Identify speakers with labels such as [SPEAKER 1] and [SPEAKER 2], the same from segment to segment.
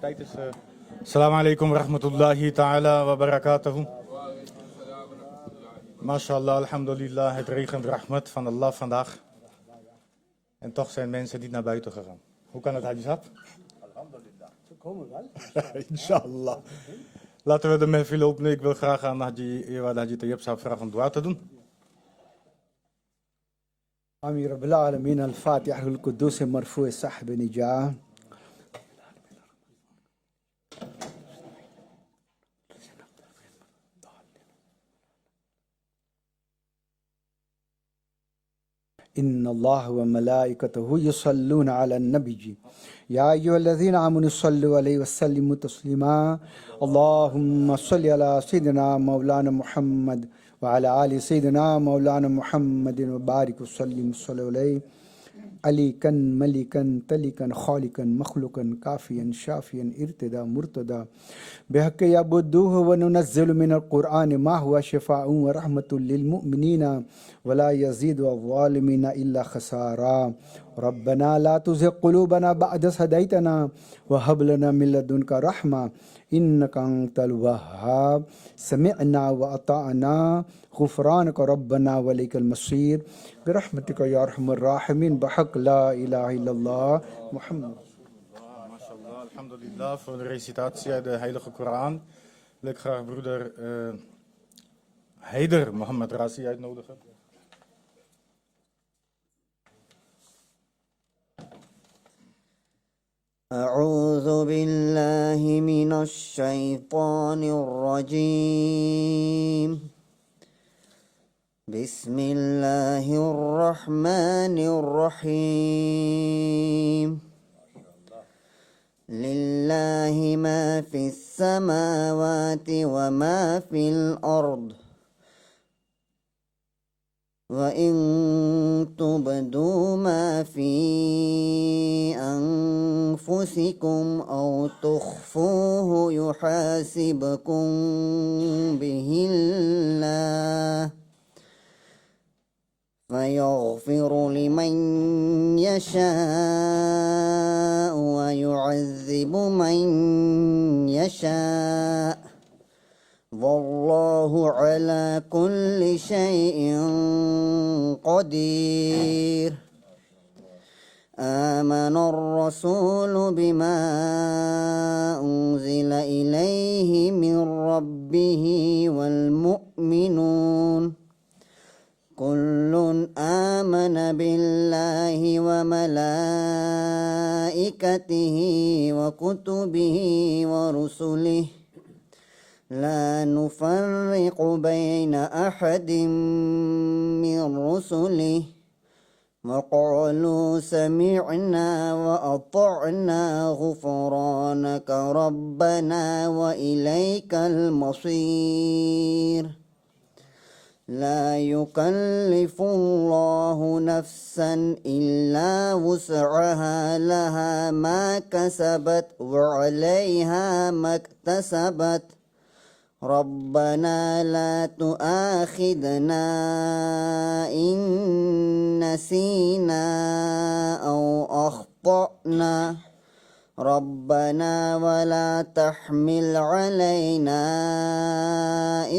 [SPEAKER 1] Tijd is. Assalamu alaikum wa rahmatullahi ta'ala wa barakatuhu. MashaAllah, alhamdulillah, het regent rahmat van Allah vandaag. En toch zijn mensen niet naar buiten gegaan. Hoe kan het, Haji Sab?
[SPEAKER 2] Alhamdulillah. Ze komen wel.
[SPEAKER 1] Inshallah. Laten we de mehfil openen. Ik wil graag aan Haji Tayyib Sab vragen om dua te doen.
[SPEAKER 2] آمين رب العالمين. الفاتحة القدوس مرفوع السحب نجاة. إن الله وملائكته يصلون على النبي يا أيها الذين آمنوا صلوا عليه وسلموا تسليما اللهم صل على سيدنا مولانا محمد وعلى آل سيدنا مولانا محمد وبارك وسلم صلى عليه عليكا ملكا تلكا خالقا مخلوقا كافيا شافيا ارتدى مرتدى بحق يعبدوه وننزل من القرآن ما هو شفاء ورحمة للمؤمنين ولا يزيد الظالمين إلا خسارا ربنا لا تزغ قلوبنا بعد إذ هديتنا وهب لنا من لدنك رحمة إنك أنت الوهاب سمعنا وأطعنا غفرانك ربنا وإليك المصير برحمتك يا أرحم الراحمين بحق لا إله إلا الله محمد.
[SPEAKER 1] MashaAllah, alhamdulillah, voor de recitatie uit de Heilige Koran wil ik graag broeder Haider Mohammed Razi uitnodigen.
[SPEAKER 3] أعوذ بالله من الشيطان الرجيم بسم الله الرحمن الرحيم لله ما في السماوات وما في الأرض وإن تبدوا ما في أنفسكم أو تخفوه يحاسبكم به الله فيغفر لمن يشاء ويعذب من يشاء والله على كل شيء قدير آمن الرسول بما أنزل إليه من ربه والمؤمنون كل آمن بالله وملائكته وكتبه ورسله لا نفرق بين أحد من رسله وقالوا سمعنا وأطعنا غفرانك ربنا وإليك المصير لا يكلف الله نفسا إلا وسعها لها ما كسبت وعليها ما اكتسبت ربنا لا تؤاخذنا إن نسينا أو أخطأنا ربنا ولا تحمل علينا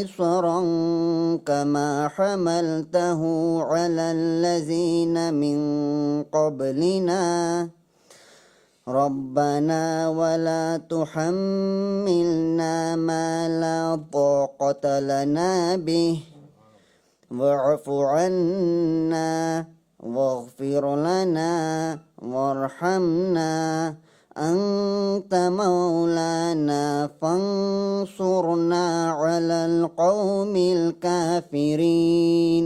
[SPEAKER 3] إصرا كما حملته على الذين من قبلنا ربنا ولا تحملنا ما لا طاقة لنا به واعف عنا واغفر لنا وارحمنا أنت مولانا فانصرنا على القوم الكافرين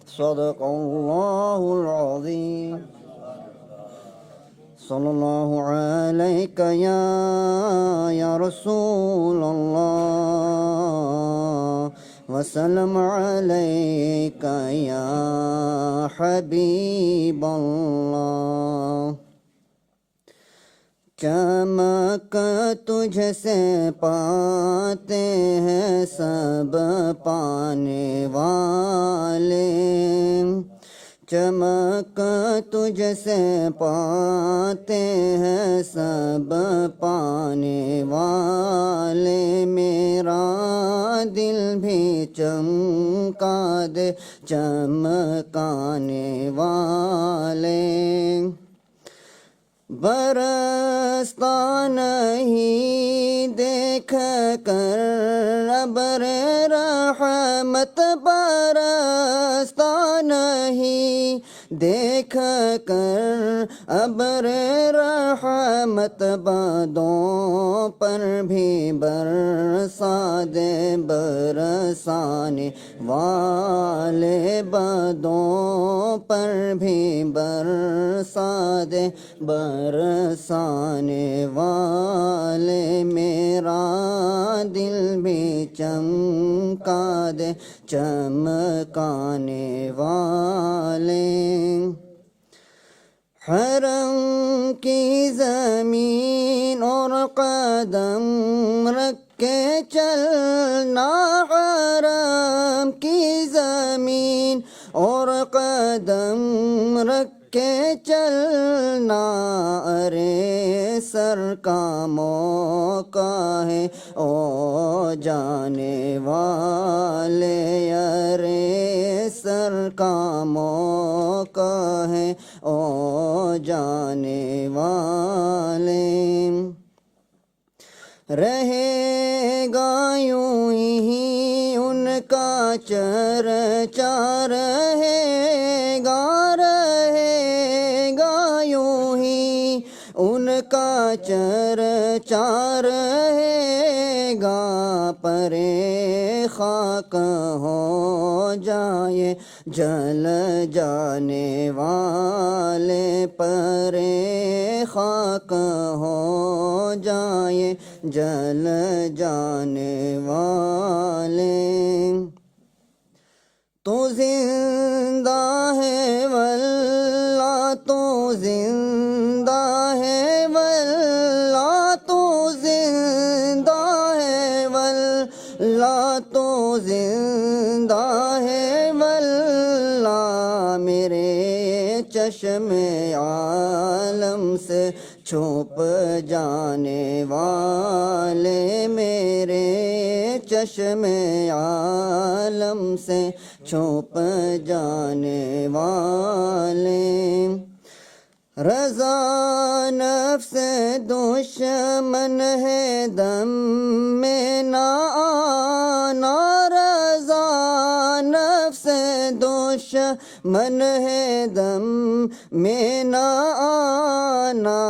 [SPEAKER 3] صدق الله العظيم صلى الله عليك يا رسول الله وسلم عليك يا حبيب الله چمک تجھ سے پاتے ہیں سب پانے والے چمک تجھ سے پاتے ہیں سب پانے والے میرا دل بھی چمکا دے چمکانے والے برستا نہیں دیکھ کر ابر رحمت برستا نہیں دیکھ کر ابر رحمت بادوں پر بھی برسا دے برسانے والے بادوں پر بھی برسا دے برسانے والے میرا دل بھی چمکا دے چمکانے والے حرم کی زمین اور قدم رکھ کے چلنا حرم کی زمین اور قدم رکھ کے چلنا ارے سر کا موقع ہے او جانے والے ارے سر کا موقع ہے او جانے والے رہے گا یوں ہی ان کا چرچا رہے گا یوں ہی ان کا چرچا رہے گا پرے خاک ہو جائے جل جانے والے پرے خاک ہو جائے جل جانے والے تو زندہ ہے واللہ تو زندہ ہے واللہ تو زندہ ہے واللہ تو زندہ ہے واللہ میرے چشم عالم سے چھپ جانے والے میرے چشم عالم سے چھپ جانے والے رضا نفس دشمن ہے دم میں نہ آنا رضا نفس دشمن ہے دم میں نہ آنا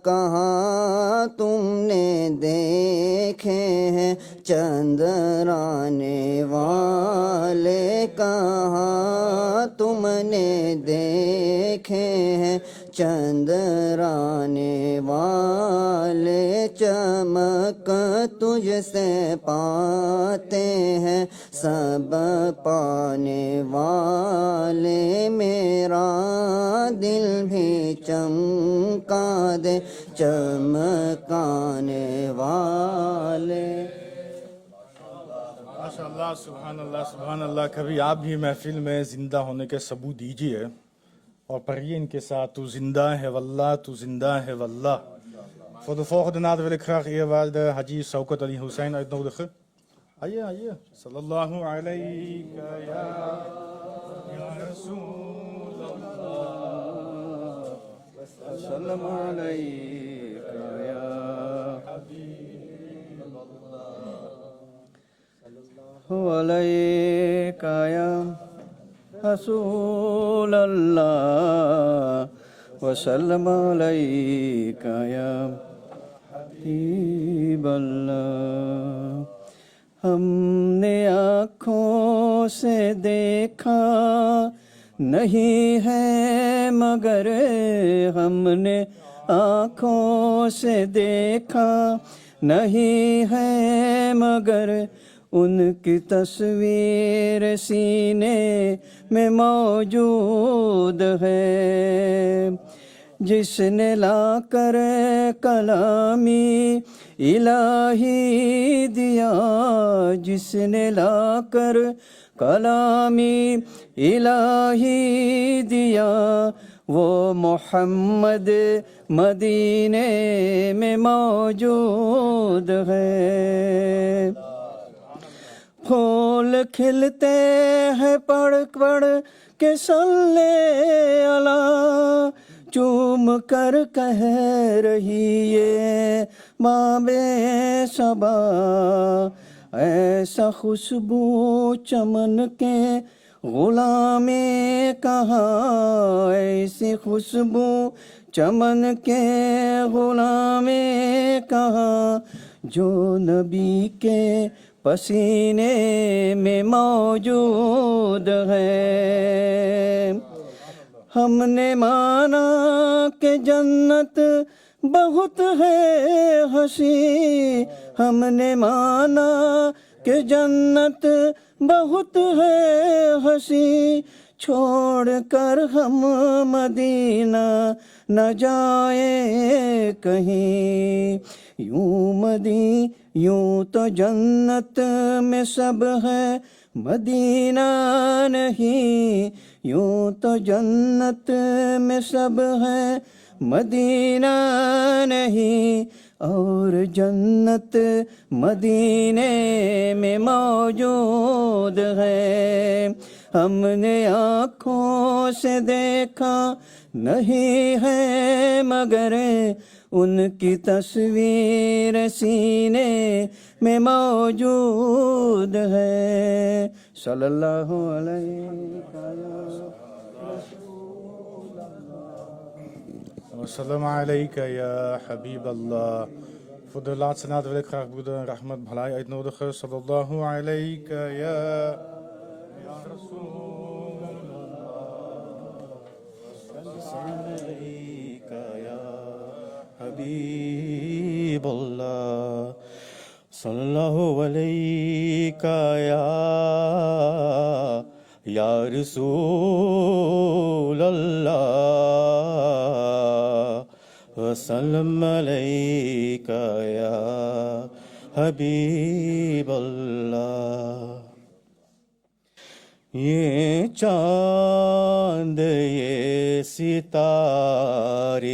[SPEAKER 3] کہاں تم نے دیکھے ہیں چندرانے والے کہاں تم نے دیکھے ہیں چندرانے والے چمک تجھ سے پاتے ہیں سب پانے والے میرا دل بھی چمکا دے چمکانے والے
[SPEAKER 1] ماشاءاللہ سبحان اللہ سبحان اللہ. کبھی آپ بھی محفل میں زندہ ہونے کے ثبوت دیجیے اور پڑھیے ان کے ساتھ تو زندہ ہے واللہ تو زندہ ہے واللہ. Voor de volgende naad wil ik graag eerwaarde Haji Shaukat Ali Hussein uitnodigen. Ayye. Sallallahu alayka ya Rasulallah.
[SPEAKER 4] Sallallahu alayka ya Habiballah. Alayka ya Rasulallah. Wa sallam alayka ya Habiballah. ہم نے آنکھوں سے دیکھا نہیں ہے مگر ہم نے آنکھوں سے دیکھا نہیں ہے مگر ان کی تصویر سینے میں موجود ہے، جس نے لا کر کلامی الہی دیا، جس نے لا کر کلامی الہی دیا، وہ محمد مدینے میں موجود ہے۔ پھول کھلتے ہیں پڑھ پڑھ کے صلی اللہ، چوم کر کہہ رہی یہ باب صبا، ایسا خوشبو چمن کے غلام کہاں، ایسی خوشبو چمن کے غلام کہاں، جو نبی کے پسینے میں موجود ہے۔ ہم نے مانا کہ جنت بہت ہے ہنسی، ہم نے مانا کہ جنت بہت ہے ہنسی، چھوڑ کر ہم مدینہ نہ جائے کہیں، یوں تو جنت میں سب ہے مدینہ نہیں، یوں تو جنت میں سب ہے مدینہ نہیں، اور جنت مدینے میں موجود ہے۔ ہم نے آنکھوں سے دیکھا نہیں ہے مگر ان کی تصویر سینے میں موجود ہے۔ صلی اللہ علیہ
[SPEAKER 1] Wassalamu alayka ya Habib Allah. Voor de laatste naad wil ik graag broeder Rahmat Bhalai uitnodigen. Sallallahu alayka ya
[SPEAKER 4] حبیب اللہ، صلی اللہ علیہ یا رسول اللہ، وسلم علیہ یا حبیب اللہ۔ یہ چاند یہ ستارے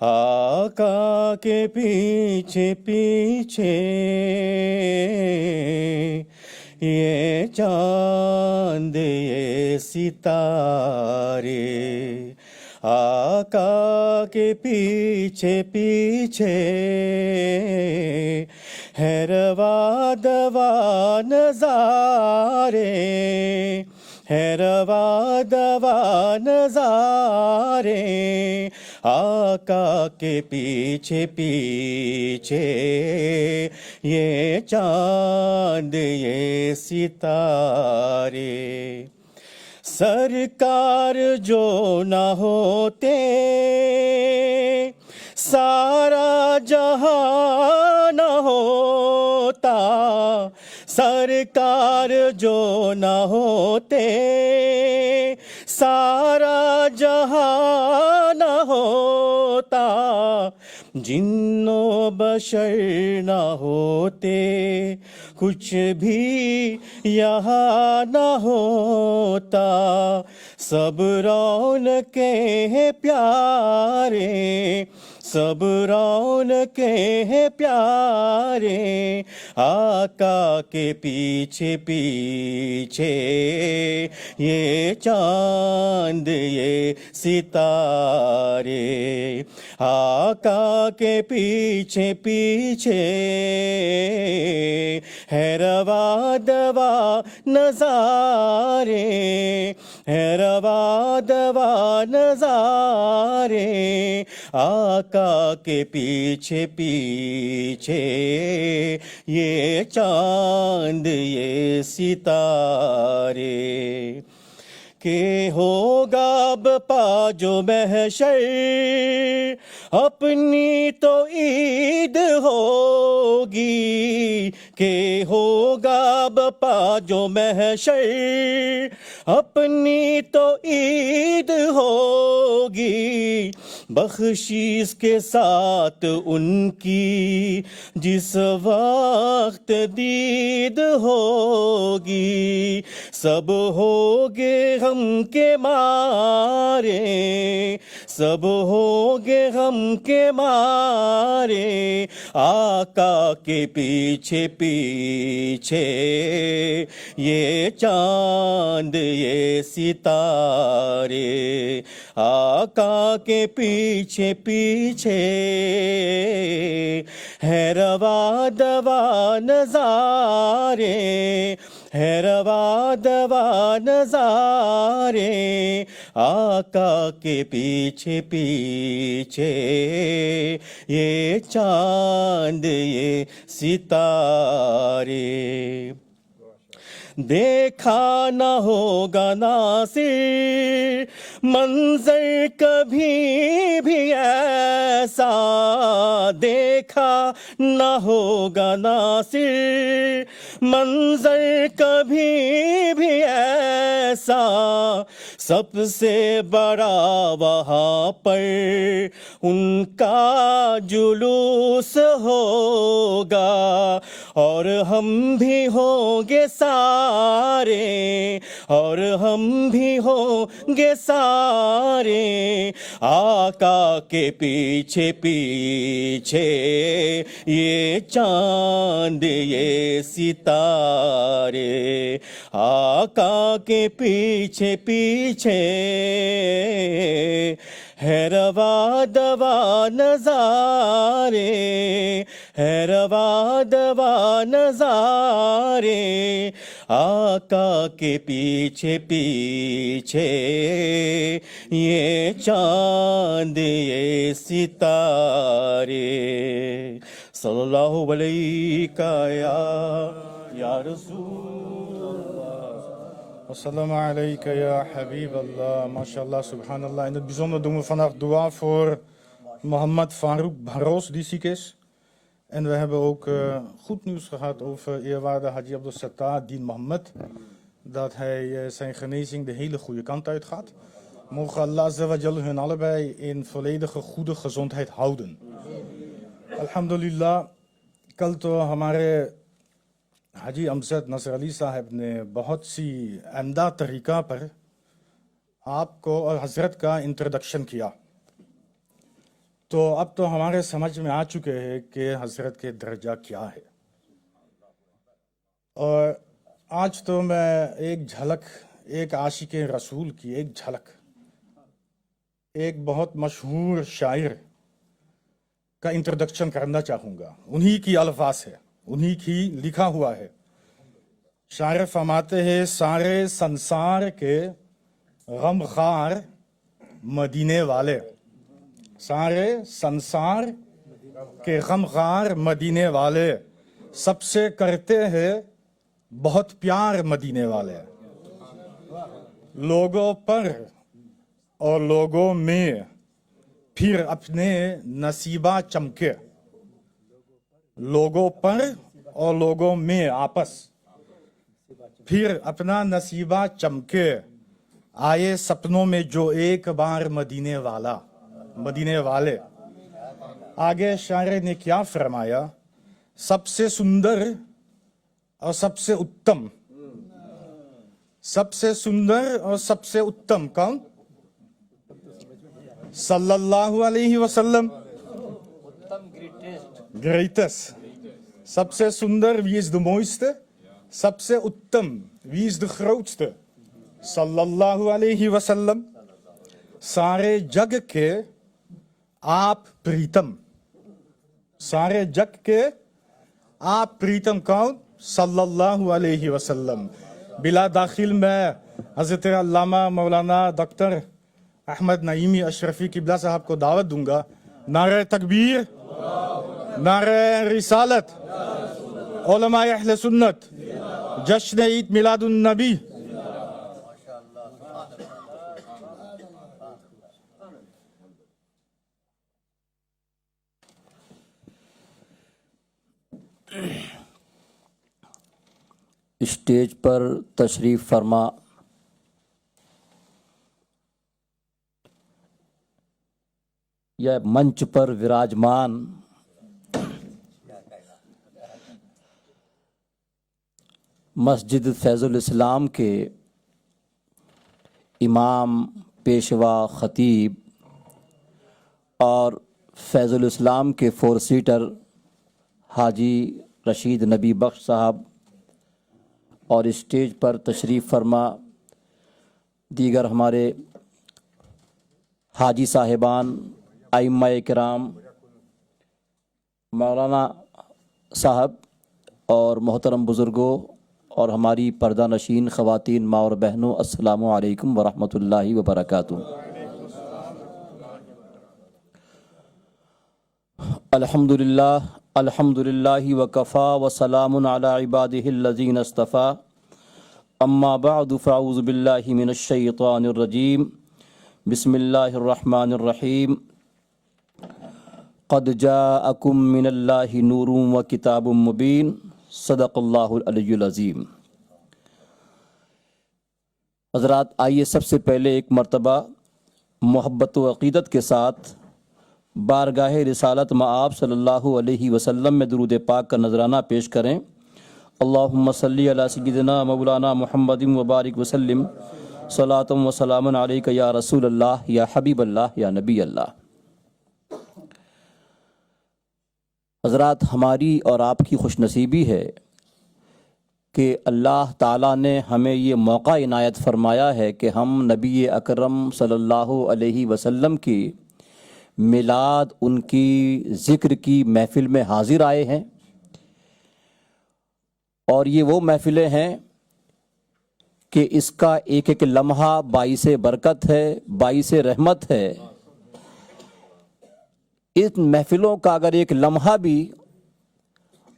[SPEAKER 4] آقا کے پیچھے پیچھے، یہ چاند یہ ستارے آقا کے پیچھے پیچھے، ہے روا دوا نظارے، ہے روا دوا نظارے آقا کے پیچھے پیچھے، یہ چاند یہ ستارے۔ سرکار جو نہ ہوتے سارا جہاں نہ ہوتا، سرکار جو نہ ہوتے سارا جہاں نہ ہوتا، جن و بشر نہ ہوتے کچھ بھی یہاں نہ ہوتا، سب رونقیں ہیں پیارے، سب رونقیں ہیں پیارے آقا کے پیچھے پیچھے، یہ چاند یہ ستارے آقا کے پیچھے پیچھے، ہے روا دوا نظارے، ہے روا دوا نظارے آقا کے پیچھے پیچھے، یہ چاند یہ ستارے۔ کہ ہوگا بپا جو محشر اپنی تو عید ہوگی،
[SPEAKER 5] کہ ہوگا بپا جو محشر اپنی تو عید ہوگی بخشش کے ساتھ ان کی جس وقت دید ہوگی سب ہوگے غم کے مارے سب ہوگے غم کے مارے آقا کے پیچھے پیچھے یہ چاند یہ ستارے آقا کے پیچھے پیچھے ہے روا دوا نظارے ہے روا دوا نظارے آقا کے پیچھے پیچھے یہ چاند یہ ستارے دیکھا نہ ہوگا ناصر منظر کبھی بھی ایسا دیکھا نہ ہوگا ناصر منظر کبھی بھی ایسا سب سے بڑا وہاں پر ان کا جلوس ہوگا اور ہم بھی ہوں گے سارے اور ہم بھی ہوں گے سارے آقا کے پیچھے پیچھے یہ چاند یہ ستارے آقا کے پیچھے پیچھے ہے روا دوا نظارے ہے روا دوا نظارے آقا کے پیچھے پیچھے یہ چاند یہ ستارے صلی اللہ علیہ یا رسول
[SPEAKER 1] Assalamu alaikum ya Habib Allah. MashaAllah, subhanallah. In het bijzonder doen we vandaag dua voor Mohammed Farouk Baros, die ziek is. En we hebben ook goed nieuws gehad over eerwaarde Haji Abdul Sattar Dien Mohammed. Dat hij zijn genezing de hele goede kant uit gaat. Mogen Allah Azza wa Jalla hun allebei in volledige goede gezondheid houden. Alhamdulillah, kal to hamare حاجی امجد نصر علی صاحب نے بہت سی عمدہ طریقہ پر آپ کو اور حضرت کا انٹروڈکشن کیا، تو اب تو ہمارے سمجھ میں آ چکے ہیں کہ حضرت کے درجہ کیا ہے. اور آج تو میں ایک جھلک، ایک عاشق رسول کی ایک جھلک، ایک بہت مشہور شاعر کا انٹروڈکشن کرنا چاہوں گا. انہی کی الفاظ ہے، انہی کی لکھا ہوا ہے. شاعر فرماتے ہیں سارے سنسار کے غم خار مدینے والے، سارے سنسار کے غم خار مدینے والے سب سے کرتے ہیں بہت پیار مدینے والے. لوگوں پر اور لوگوں میں پھر اپنے نصیبہ چمکے، لوگوں پر اور لوگوں میں آپس پھر اپنا نصیبہ چمکے، آئے سپنوں میں جو ایک بار مدینے والا مدینے والے. آگے شاعر نے کیا فرمایا؟ سب سے سندر اور سب سے اتم، سب سے سندر اور سب سے اتم کون؟ صلی اللہ علیہ وسلم. Greatest. سب سے سندر, wie is de mooiste? سب سے اتم, wie is de grootste? صلی اللہ علیہ وسلم. سارے جگ کے آپ پریتم, سارے جگ کے آپ پریتم کون؟ صلی اللہ علیہ وسلم. بلا داخل میں حضرت علامہ مولانا ڈاکٹر احمد نعیمی اشرفی قبلہ صاحب کو دعوت دوں گا. نعرہ تکبیر, نعرہ رسالت, علماء اہل سنت, جشن عید میلاد النبی.
[SPEAKER 6] اسٹیج پر تشریف فرما یا منچ پر وراجمان مسجد فیض الاسلام کے امام، پیشوا، خطیب اور فیض الاسلام کے 4 سیٹر حاجی رشید نبی بخش صاحب اور اسٹیج پر تشریف فرما دیگر ہمارے حاجی صاحبان، ائمہ کرام، مولانا صاحب اور محترم بزرگوں اور ہماری پردہ نشین خواتین ماں اور بہنوں، السلام علیکم ورحمۃ اللہ وبرکاتہ۔ الحمد للہ وکفا وسلام علی عبادہ الذین اصطفیٰ، اما بعد فاعوذ باللہ من الشیطان الرجیم، بسم اللہ الرحمن الرحیم۔ قد جاءکم من اللہ نور وکتاب مبین، صدق اللہ العلی العظیم۔ حضرات، آئیے سب سے پہلے ایک مرتبہ محبت و عقیدت کے ساتھ بارگاہ رسالت مآب صلی اللہ علیہ وسلم میں درود پاک کا نذرانہ پیش کریں۔ اللہم صلی علی سیدنا مولانا محمد وبارک وسلم، صلاۃ و سلام علیک یا رسول اللہ، یا حبیب اللہ، یا نبی اللہ۔ حضرات، ہماری اور آپ کی خوش نصیبی ہے کہ اللہ تعالیٰ نے ہمیں یہ موقع عنایت فرمایا ہے کہ ہم نبی اکرم صلی اللہ علیہ وسلم کی میلاد، ان کی ذکر کی محفل میں حاضر آئے ہیں، اور یہ وہ محفلیں ہیں کہ اس کا ایک ایک لمحہ باعث برکت ہے، باعث رحمت ہے۔ ان محفلوں کا اگر ایک لمحہ بھی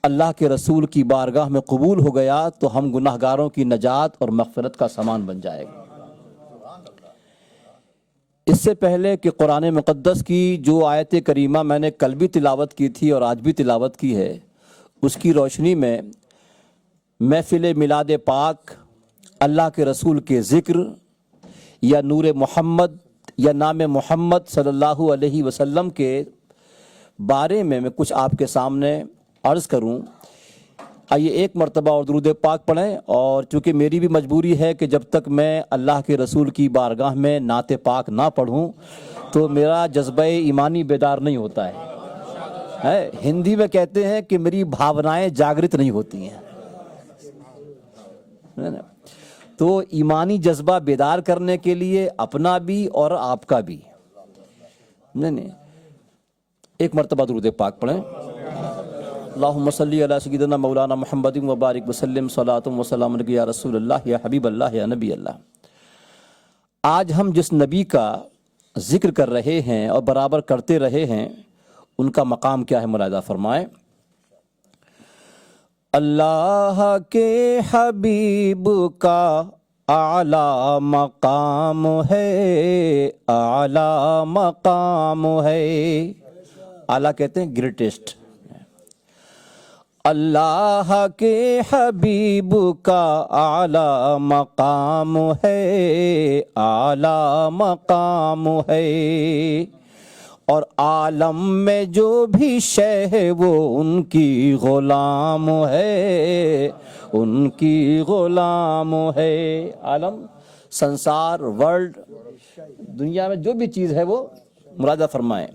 [SPEAKER 6] اللہ کے رسول کی بارگاہ میں قبول ہو گیا تو ہم گناہ گاروں کی نجات اور مغفرت کا سامان بن جائے گا۔ اس سے پہلے کہ قرآن مقدس کی جو آیت کریمہ میں نے کل بھی تلاوت کی تھی اور آج بھی تلاوت کی ہے، اس کی روشنی میں محفل میلاد پاک، اللہ کے رسول کے ذکر یا نور محمد یا نام محمد صلی اللہ علیہ وسلم کے بارے میں کچھ آپ کے سامنے عرض کروں۔ آئیے ایک مرتبہ اور درود پاک پڑھیں، اور چونکہ میری بھی مجبوری ہے کہ جب تک میں اللہ کے رسول کی بارگاہ میں نعت پاک نہ پڑھوں تو میرا جذبہ ایمانی بیدار نہیں ہوتا ہے۔ ہندی میں کہتے ہیں کہ میری بھاونائیں جاگرت نہیں ہوتی ہیں۔ تو ایمانی جذبہ بیدار کرنے کے لیے اپنا بھی اور آپ کا بھی نہیں ایک مرتبہ درود پاک پڑھیں۔ اللہم صلی علی سیدنا مولانا محمد وبارک وسلم، صلاۃ و سلام علیک یا رسول اللہ، یا حبیب اللہ، یا نبی اللہ۔ آج ہم جس نبی کا ذکر کر رہے ہیں اور برابر کرتے رہے ہیں، ان کا مقام کیا ہے ملاحظہ فرمائیں۔ اللہ کے حبیب کا اعلیٰ مقام ہے، اعلیٰ مقام ہے۔ اعلیٰ کہتے ہیں گریٹسٹ۔ اللہ کے حبیب کا اعلیٰ مقام ہے، اعلیٰ مقام ہے، اور عالم میں جو بھی شے ہے وہ ان کی غلام ہے، ان کی غلام ہے۔ عالم، سنسار، ورلڈ، دنیا میں جو بھی چیز ہے وہ ملاحظہ فرمائیں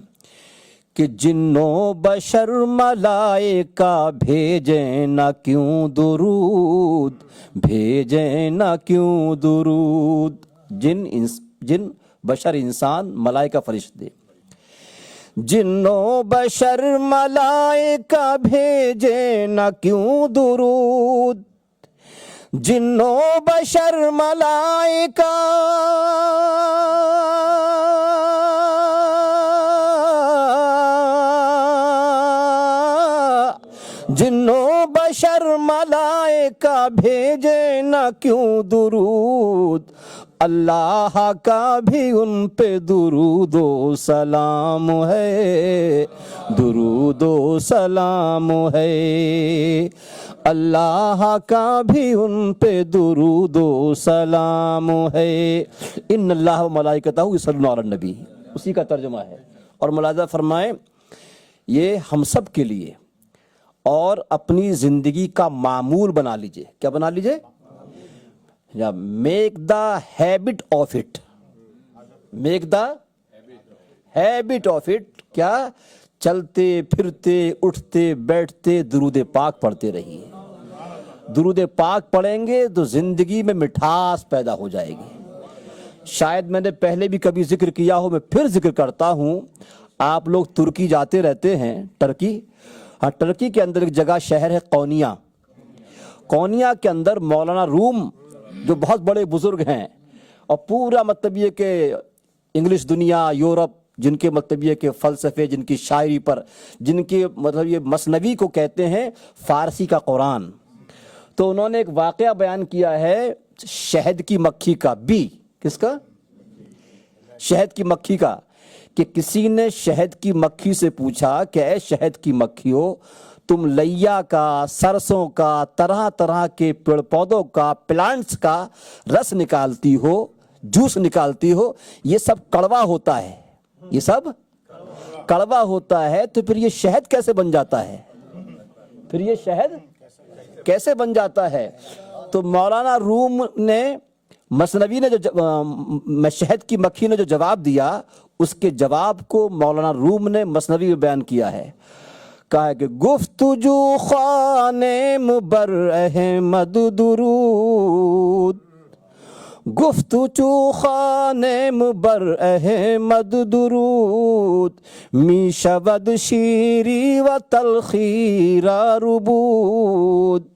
[SPEAKER 6] کہ جنوں بشر ملائکہ بھیجیں نہ کیوں درود، بھیجیں نہ کیوں درود۔ جن بشر انسان، ملائکہ فرشتے، جنوں بشر ملائکہ بھیجیں نہ کیوں درود، جنوں بشر ملائکہ جنوں بشر ملائکہ بھیجے نہ کیوں درود، اللہ کا بھی ان پہ درود و سلام ہے، درود و سلام ہے، اللہ کا بھی ان پہ درود و سلام ہے۔ ان اللہ و ملائکتہ یصلون علی النبی، اسی کا ترجمہ ہے۔ اور ملاحظہ فرمائیں یہ ہم سب کے لیے اور اپنی زندگی کا معمول بنا لیجئے۔ کیا بنا لیجئے؟ یا make the habit of it, make the habit of it. کیا؟ چلتے پھرتے اٹھتے بیٹھتے درود پاک پڑھتے رہیے۔ درود پاک پڑھیں گے تو زندگی میں مٹھاس پیدا ہو جائے گی۔ شاید میں نے پہلے بھی کبھی ذکر کیا ہو، میں پھر ذکر کرتا ہوں۔ آپ لوگ ترکی جاتے رہتے ہیں، ٹرکی، ہاں ٹرکی کے اندر ایک جگہ شہر ہے قونیا۔ قونیا کے اندر مولانا روم جو بہت بڑے بزرگ ہیں، اور پورا مطلب یہ کہ انگلش دنیا، یورپ، جن کے مطلب یہ کہ فلسفے، جن کی شاعری پر، جن کے مطلب یہ مثنوی کو کہتے ہیں فارسی کا قرآن، تو انہوں نے ایک واقعہ بیان کیا ہے شہد کی مکھی کا، بی کس کا؟ شہد کی مکھی کا، کہ کسی نے شہد کی مکھی سے پوچھا کہ اے شہد کی مکھیو، تم لیا کا، سرسوں کا، طرح طرح کے پیڑ پودوں کا، پلانٹس کا رس نکالتی ہو، جوس نکالتی ہو، یہ سب کڑوا ہوتا ہے، یہ سب کڑوا ہوتا ہے، تو پھر یہ شہد کیسے بن جاتا ہے؟ پھر یہ شہد کیسے بن جاتا ہے؟ تو مولانا روم نے مثنوی نے جو شہد کی مکھی نے جو جواب دیا، اس کے جواب کو مولانا روم نے مثنوی میں بیان کیا ہے۔ کہا کہ گفتجو خوانم بر احمد درود، گفتجو خوانم بر احمد درود، می شود شیری و تلخی را ربود۔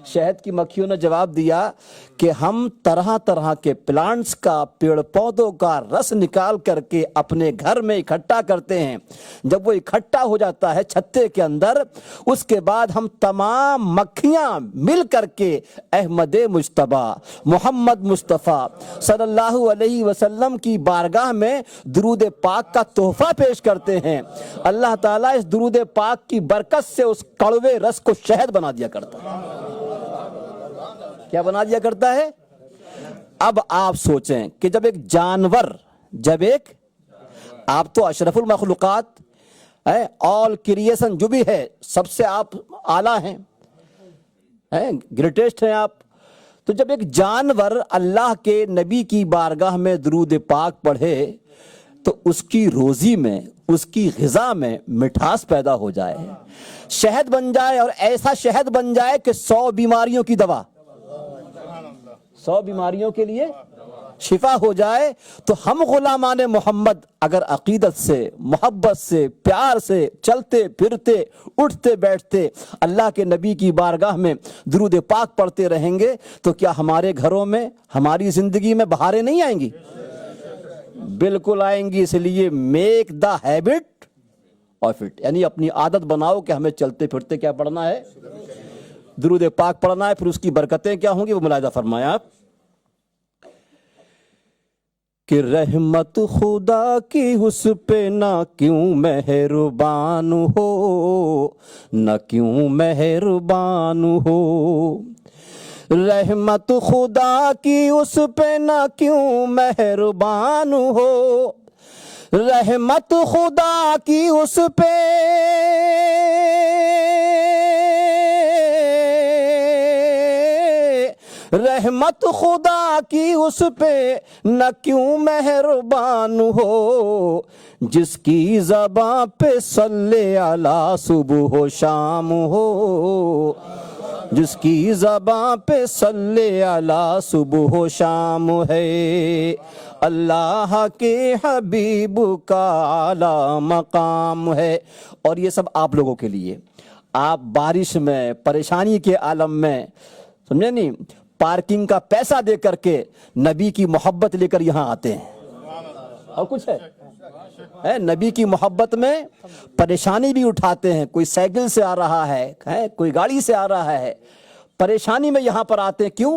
[SPEAKER 6] شہد کی مکھیوں نے جواب دیا کہ ہم طرح طرح کے پلانٹس کا، پیڑ پودوں کا رس نکال کر کے اپنے گھر میں اکٹھا کرتے ہیں۔ جب وہ اکٹھا ہو جاتا ہے چھتے کے اندر، اس کے بعد ہم تمام مکھیاں مل کر کے احمد مجتبیٰ محمد مصطفیٰ صلی اللہ علیہ وسلم کی بارگاہ میں درود پاک کا تحفہ پیش کرتے ہیں۔ اللہ تعالیٰ اس درود پاک کی برکت سے اس کڑوے رس کو شہد بنا دیا کرتا ہے۔ کیا بنا دیا کرتا ہے؟ اب آپ سوچیں کہ جب ایک جانور، جب ایک، آپ تو اشرف المخلوقات ہے، آل کریشن جو بھی ہے سب سے آپ اعلیٰ ہیں، گریٹسٹ ہیں آپ، تو جب ایک جانور اللہ کے نبی کی بارگاہ میں درود پاک پڑھے تو اس کی روزی میں، اس کی غذا میں مٹھاس پیدا ہو جائے، شہد بن جائے، اور ایسا شہد بن جائے کہ 100 بیماریوں کی دوا، 100 بیماریوں کے لیے شفا ہو جائے۔ تو ہم غلامان محمد اگر عقیدت سے، محبت سے، پیار سے چلتے پھرتے اٹھتے بیٹھتے اللہ کے نبی کی بارگاہ میں درود پاک پڑھتے رہیں گے تو کیا ہمارے گھروں میں، ہماری زندگی میں بہاریں نہیں آئیں گی؟ بالکل آئیں گی۔ اس لیے make the habit of it, یعنی اپنی عادت بناؤ کہ ہمیں چلتے پھرتے کیا پڑھنا ہے؟ درود پاک پڑھنا ہے۔ پھر اس کی برکتیں کیا ہوں گی وہ ملاحظہ فرمایا آپ کہ رحمت خدا کی اس پہ نہ کیوں مہربان ہو، نہ کیوں مہربان ہو، رحمت خدا کی اس پہ نہ کیوں مہربان ہو، رحمت خدا کی اس پہ رحمت خدا کی اس پہ نہ کیوں مہربان ہو، جس کی زباں پہ صلی علی صبح و شام ہو، جس کی زباں پہ صلی علی صبح و شام ہے، اللہ کے حبیب کا اعلیٰ مقام ہے۔ اور یہ سب آپ لوگوں کے لیے، آپ بارش میں، پریشانی کے عالم میں، سمجھے نہیں، پارکنگ کا پیسہ دے کر کے نبی کی محبت لے کر یہاں آتے ہیں، اور کچھ ہے نبی کی محبت میں پریشانی بھی اٹھاتے ہیں، کوئی سائیکل سے آ رہا ہے، کوئی گاڑی سے آ رہا ہے، پریشانی میں یہاں پر آتے ہیں، کیوں؟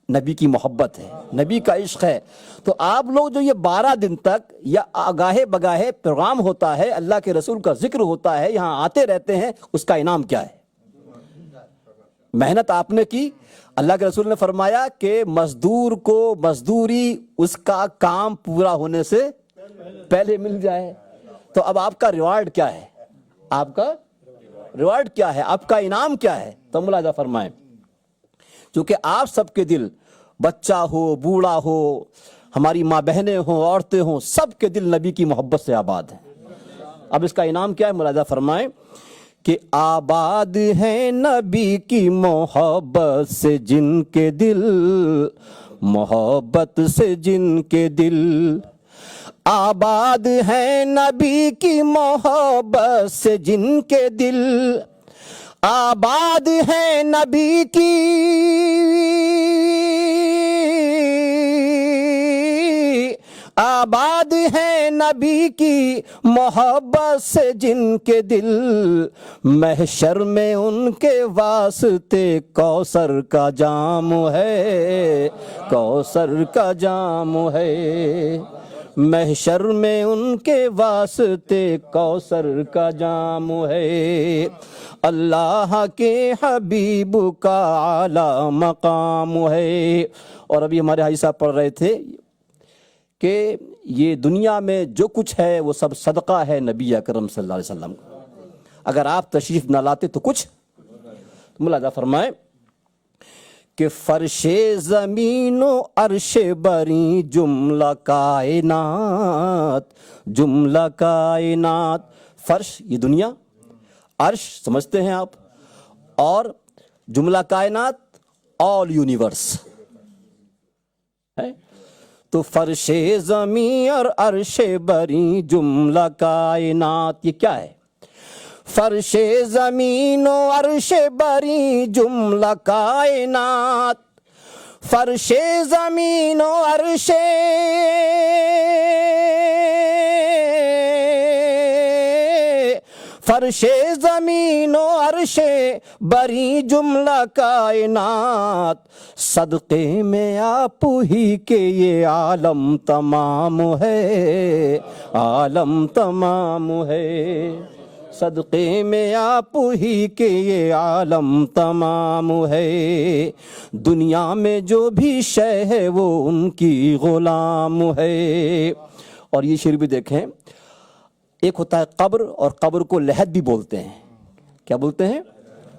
[SPEAKER 6] نبی کی محبت ہے, نبی کا عشق ہے. تو آپ لوگ جو یہ 12 دن تک یا آگاہے بگاہے پروگرام ہوتا ہے, اللہ کے رسول کا ذکر ہوتا ہے, یہاں آتے رہتے ہیں, اس کا انعام کیا ہے؟ محنت آپ نے کی. اللہ کے رسول نے فرمایا کہ مزدور کو مزدوری اس کا کام پورا ہونے سے پہلے مل جائے. تو اب آپ کا ریوارڈ کیا ہے؟ آپ کا ریوارڈ کیا ہے؟ آپ کا انعام کیا ہے؟ تو ملاحظہ فرمائیں, چونکہ آپ سب کے دل, بچہ ہو, بوڑھا ہو, ہماری ماں بہنیں ہوں, عورتیں ہوں, سب کے دل نبی کی محبت سے آباد ہیں. اب اس کا انعام کیا ہے؟ ملاحظہ فرمائیں کہ آباد ہیں نبی کی محبت سے جن کے دل, محبت سے جن کے دل. آباد ہیں نبی کی محبت سے جن کے دل, آباد ہیں نبی کی آباد ہیں نبی کی محبت سے جن کے دل. محشر میں ان کے واسطے کوثر کا جام ہے, کوثر کا جام ہے. محشر میں ان کے واسطے کوثر کا جام ہے. اللہ کے حبیب کا اعلیٰ مقام ہے. اور ابھی ہمارے حاجی صاحب پڑھ رہے تھے کہ یہ دنیا میں جو کچھ ہے وہ سب صدقہ ہے نبی اکرم صلی اللہ علیہ وسلم کا. اگر آپ تشریف نہ لاتے تو کچھ. ملاحظہ فرمائیں کہ فرش زمین و عرش بری جملہ کائنات, جملہ کائنات. فرش یہ دنیا, عرش سمجھتے ہیں آپ, اور جملہ کائنات آل یونیورس ہے. تو فرش زمین اور عرش بری جملہ کائنات, یہ کیا ہے؟ فرش زمین و عرش بری جملہ کائنات. فرش زمین و عرش فرش زمین و عرش بری جملہ کائنات. صدقے میں آپ ہی کے یہ عالم تمام ہے, عالم تمام ہے. صدقے میں آپ ہی کے یہ عالم تمام ہے. دنیا میں جو بھی شے ہے وہ ان کی غلام ہے. اور یہ شعر بھی دیکھیں, ایک ہوتا ہے قبر, اور قبر کو لحد بھی بولتے ہیں. کیا بولتے ہیں؟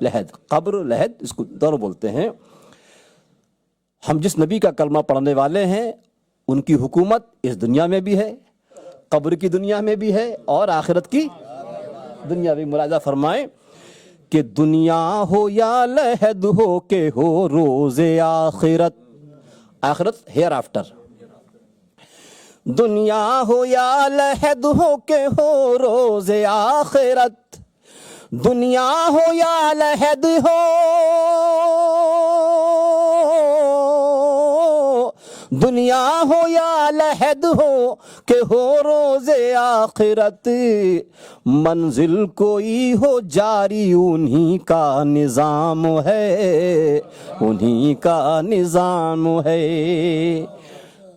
[SPEAKER 6] لحد. قبر لحد اس کو دونوں بولتے ہیں. ہم جس نبی کا کلمہ پڑھنے والے ہیں ان کی حکومت اس دنیا میں بھی ہے, قبر کی دنیا میں بھی ہے, اور آخرت کی دنیا بھی. ملاحظہ فرمائیں کہ دنیا ہو یا لحد ہو کہ ہو روز آخرت, آخرت ہیئر آفٹر. دنیا ہو یا لحد ہو کہ ہو روز آخرت, دنیا ہو یا لحد ہو, دنیا ہو یا لحد ہو کہ ہو روز آخرت. منزل کوئی ہو جاری انہی کا نظام ہے, انہی کا نظام ہے,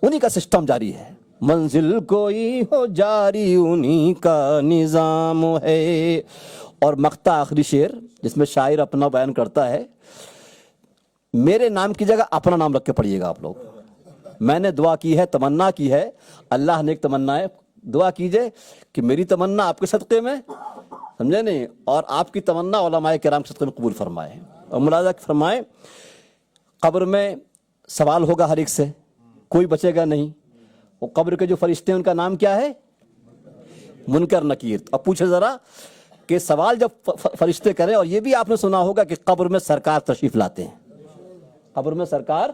[SPEAKER 6] انہی کا سسٹم جاری ہے. منزل کوئی ہو جاری انہی کا نظام ہے. اور مقطع آخری شعر جس میں شاعر اپنا بیان کرتا ہے, میرے نام کی جگہ اپنا نام رکھ کے پڑھیے گا آپ لوگ. میں نے دعا کی ہے, تمنا کی ہے, اللہ نے ایک تمنا ہے, دعا کیجئے کہ میری تمنا آپ کے صدقے میں, سمجھے نہیں, اور آپ کی تمنا علماء کرام کے صدقے میں قبول فرمائے. اور ملاحظہ فرمائیں قبر میں سوال ہوگا ہر ایک سے, کوئی بچے گا نہیں. وہ قبر کے جو فرشتے ہیں ان کا نام کیا ہے؟ منکر نکیر. اب پوچھے ذرا کہ سوال جب فرشتے کریں, اور یہ بھی آپ نے سنا ہوگا کہ قبر میں سرکار تشریف لاتے ہیں, قبر میں سرکار,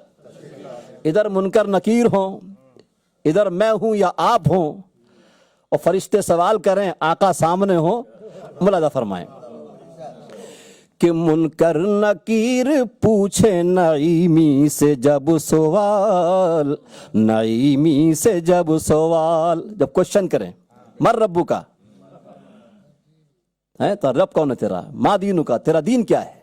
[SPEAKER 6] ادھر منکر نکیر ہوں, ادھر میں ہوں یا آپ ہوں, اور فرشتے سوال کریں, آقا سامنے ہوں. ملاحظہ فرمائیں کہ منکر نکیر پوچھے نعیمی سے جب سوال, نعیمی سے جب سوال, جب کوشچن کریں مر ربو کا ہے تو رب کون ہے تیرا, ما دینو کا, تیرا دین کیا ہے.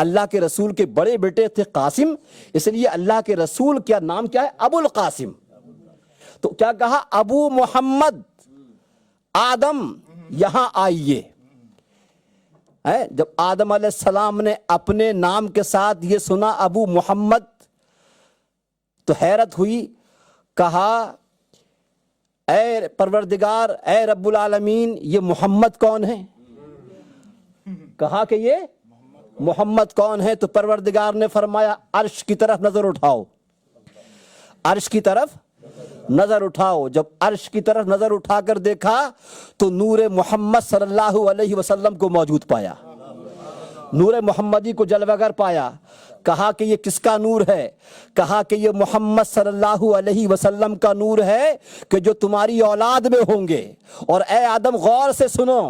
[SPEAKER 6] اللہ کے رسول کے بڑے بیٹے تھے قاسم، اس لیے اللہ کے رسول کیا نام کیا ہے؟ ابو القاسم۔ تو کیا کہا؟ ابو محمد آدم یہاں آئیے۔ جب آدم علیہ السلام نے اپنے نام کے ساتھ یہ سنا ابو محمد تو حیرت ہوئی، کہا اے پروردگار، اے رب العالمین، یہ محمد کون ہے؟ کہا کہ یہ محمد کون ہے؟ تو پروردگار نے فرمایا عرش کی طرف نظر اٹھاؤ، عرش کی طرف نظر اٹھاؤ۔ جب عرش کی طرف نظر اٹھا کر دیکھا تو نور محمد صلی اللہ علیہ وسلم کو موجود پایا، نور محمدی کو جلوہ گر پایا۔ کہا کہ یہ کس کا نور ہے؟ کہا کہ یہ محمد صلی اللہ علیہ وسلم کا نور ہے کہ جو تمہاری اولاد میں ہوں گے۔ اور اے آدم غور سے سنو،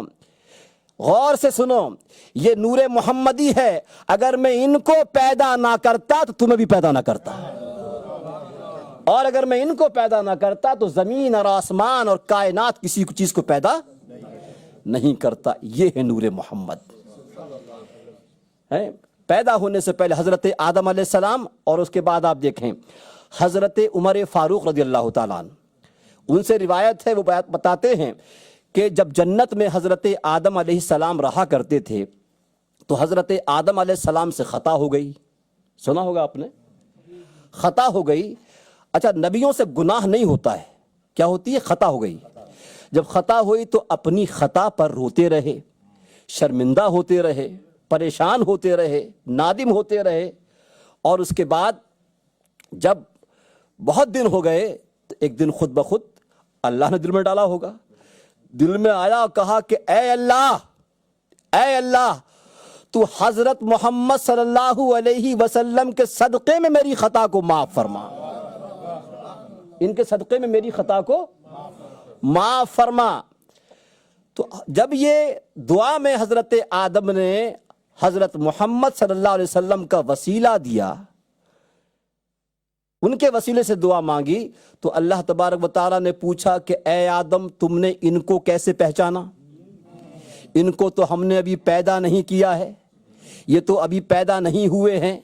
[SPEAKER 6] غور سے سنو، یہ نور محمدی ہے، اگر میں ان کو پیدا نہ کرتا تو تمہیں بھی پیدا نہ کرتا، اور اگر میں ان کو پیدا نہ کرتا تو زمین اور آسمان اور کائنات کسی چیز کو پیدا نہیں کرتا۔ یہ ہے نور محمد۔ پیدا ہونے سے پہلے حضرت آدم علیہ السلام، اور اس کے بعد آپ دیکھیں حضرت عمر فاروق رضی اللہ تعالیٰ عنہ، ان سے روایت ہے، وہ بتاتے ہیں کہ جب جنت میں حضرت آدم علیہ السلام رہا کرتے تھے تو حضرت آدم علیہ السلام سے خطا ہو گئی۔ سنا ہوگا آپ نے، خطا ہو گئی۔ اچھا، نبیوں سے گناہ نہیں ہوتا ہے، کیا ہوتی ہے؟ خطا ہو گئی۔ جب خطا ہوئی تو اپنی خطا پر روتے رہے، شرمندہ ہوتے رہے، پریشان ہوتے رہے، نادم ہوتے رہے، اور اس کے بعد جب بہت دن ہو گئے تو ایک دن خود بخود اللہ نے دل میں ڈالا ہوگا، دل میں آیا اور کہا کہ اے اللہ، اے اللہ، تو حضرت محمد صلی اللہ علیہ وسلم کے صدقے میں میری خطا کو معاف فرما، ان کے صدقے میں میری خطا کو معاف فرما۔ تو جب یہ دعا میں حضرت آدم نے حضرت محمد صلی اللہ علیہ وسلم کا وسیلہ دیا، ان کے وسیلے سے دعا مانگی، تو اللہ تبارک و تعالیٰ نے پوچھا کہ اے آدم، تم نے ان کو کیسے پہچانا؟ ان کو تو ہم نے ابھی پیدا نہیں کیا ہے، یہ تو ابھی پیدا نہیں ہوئے ہیں،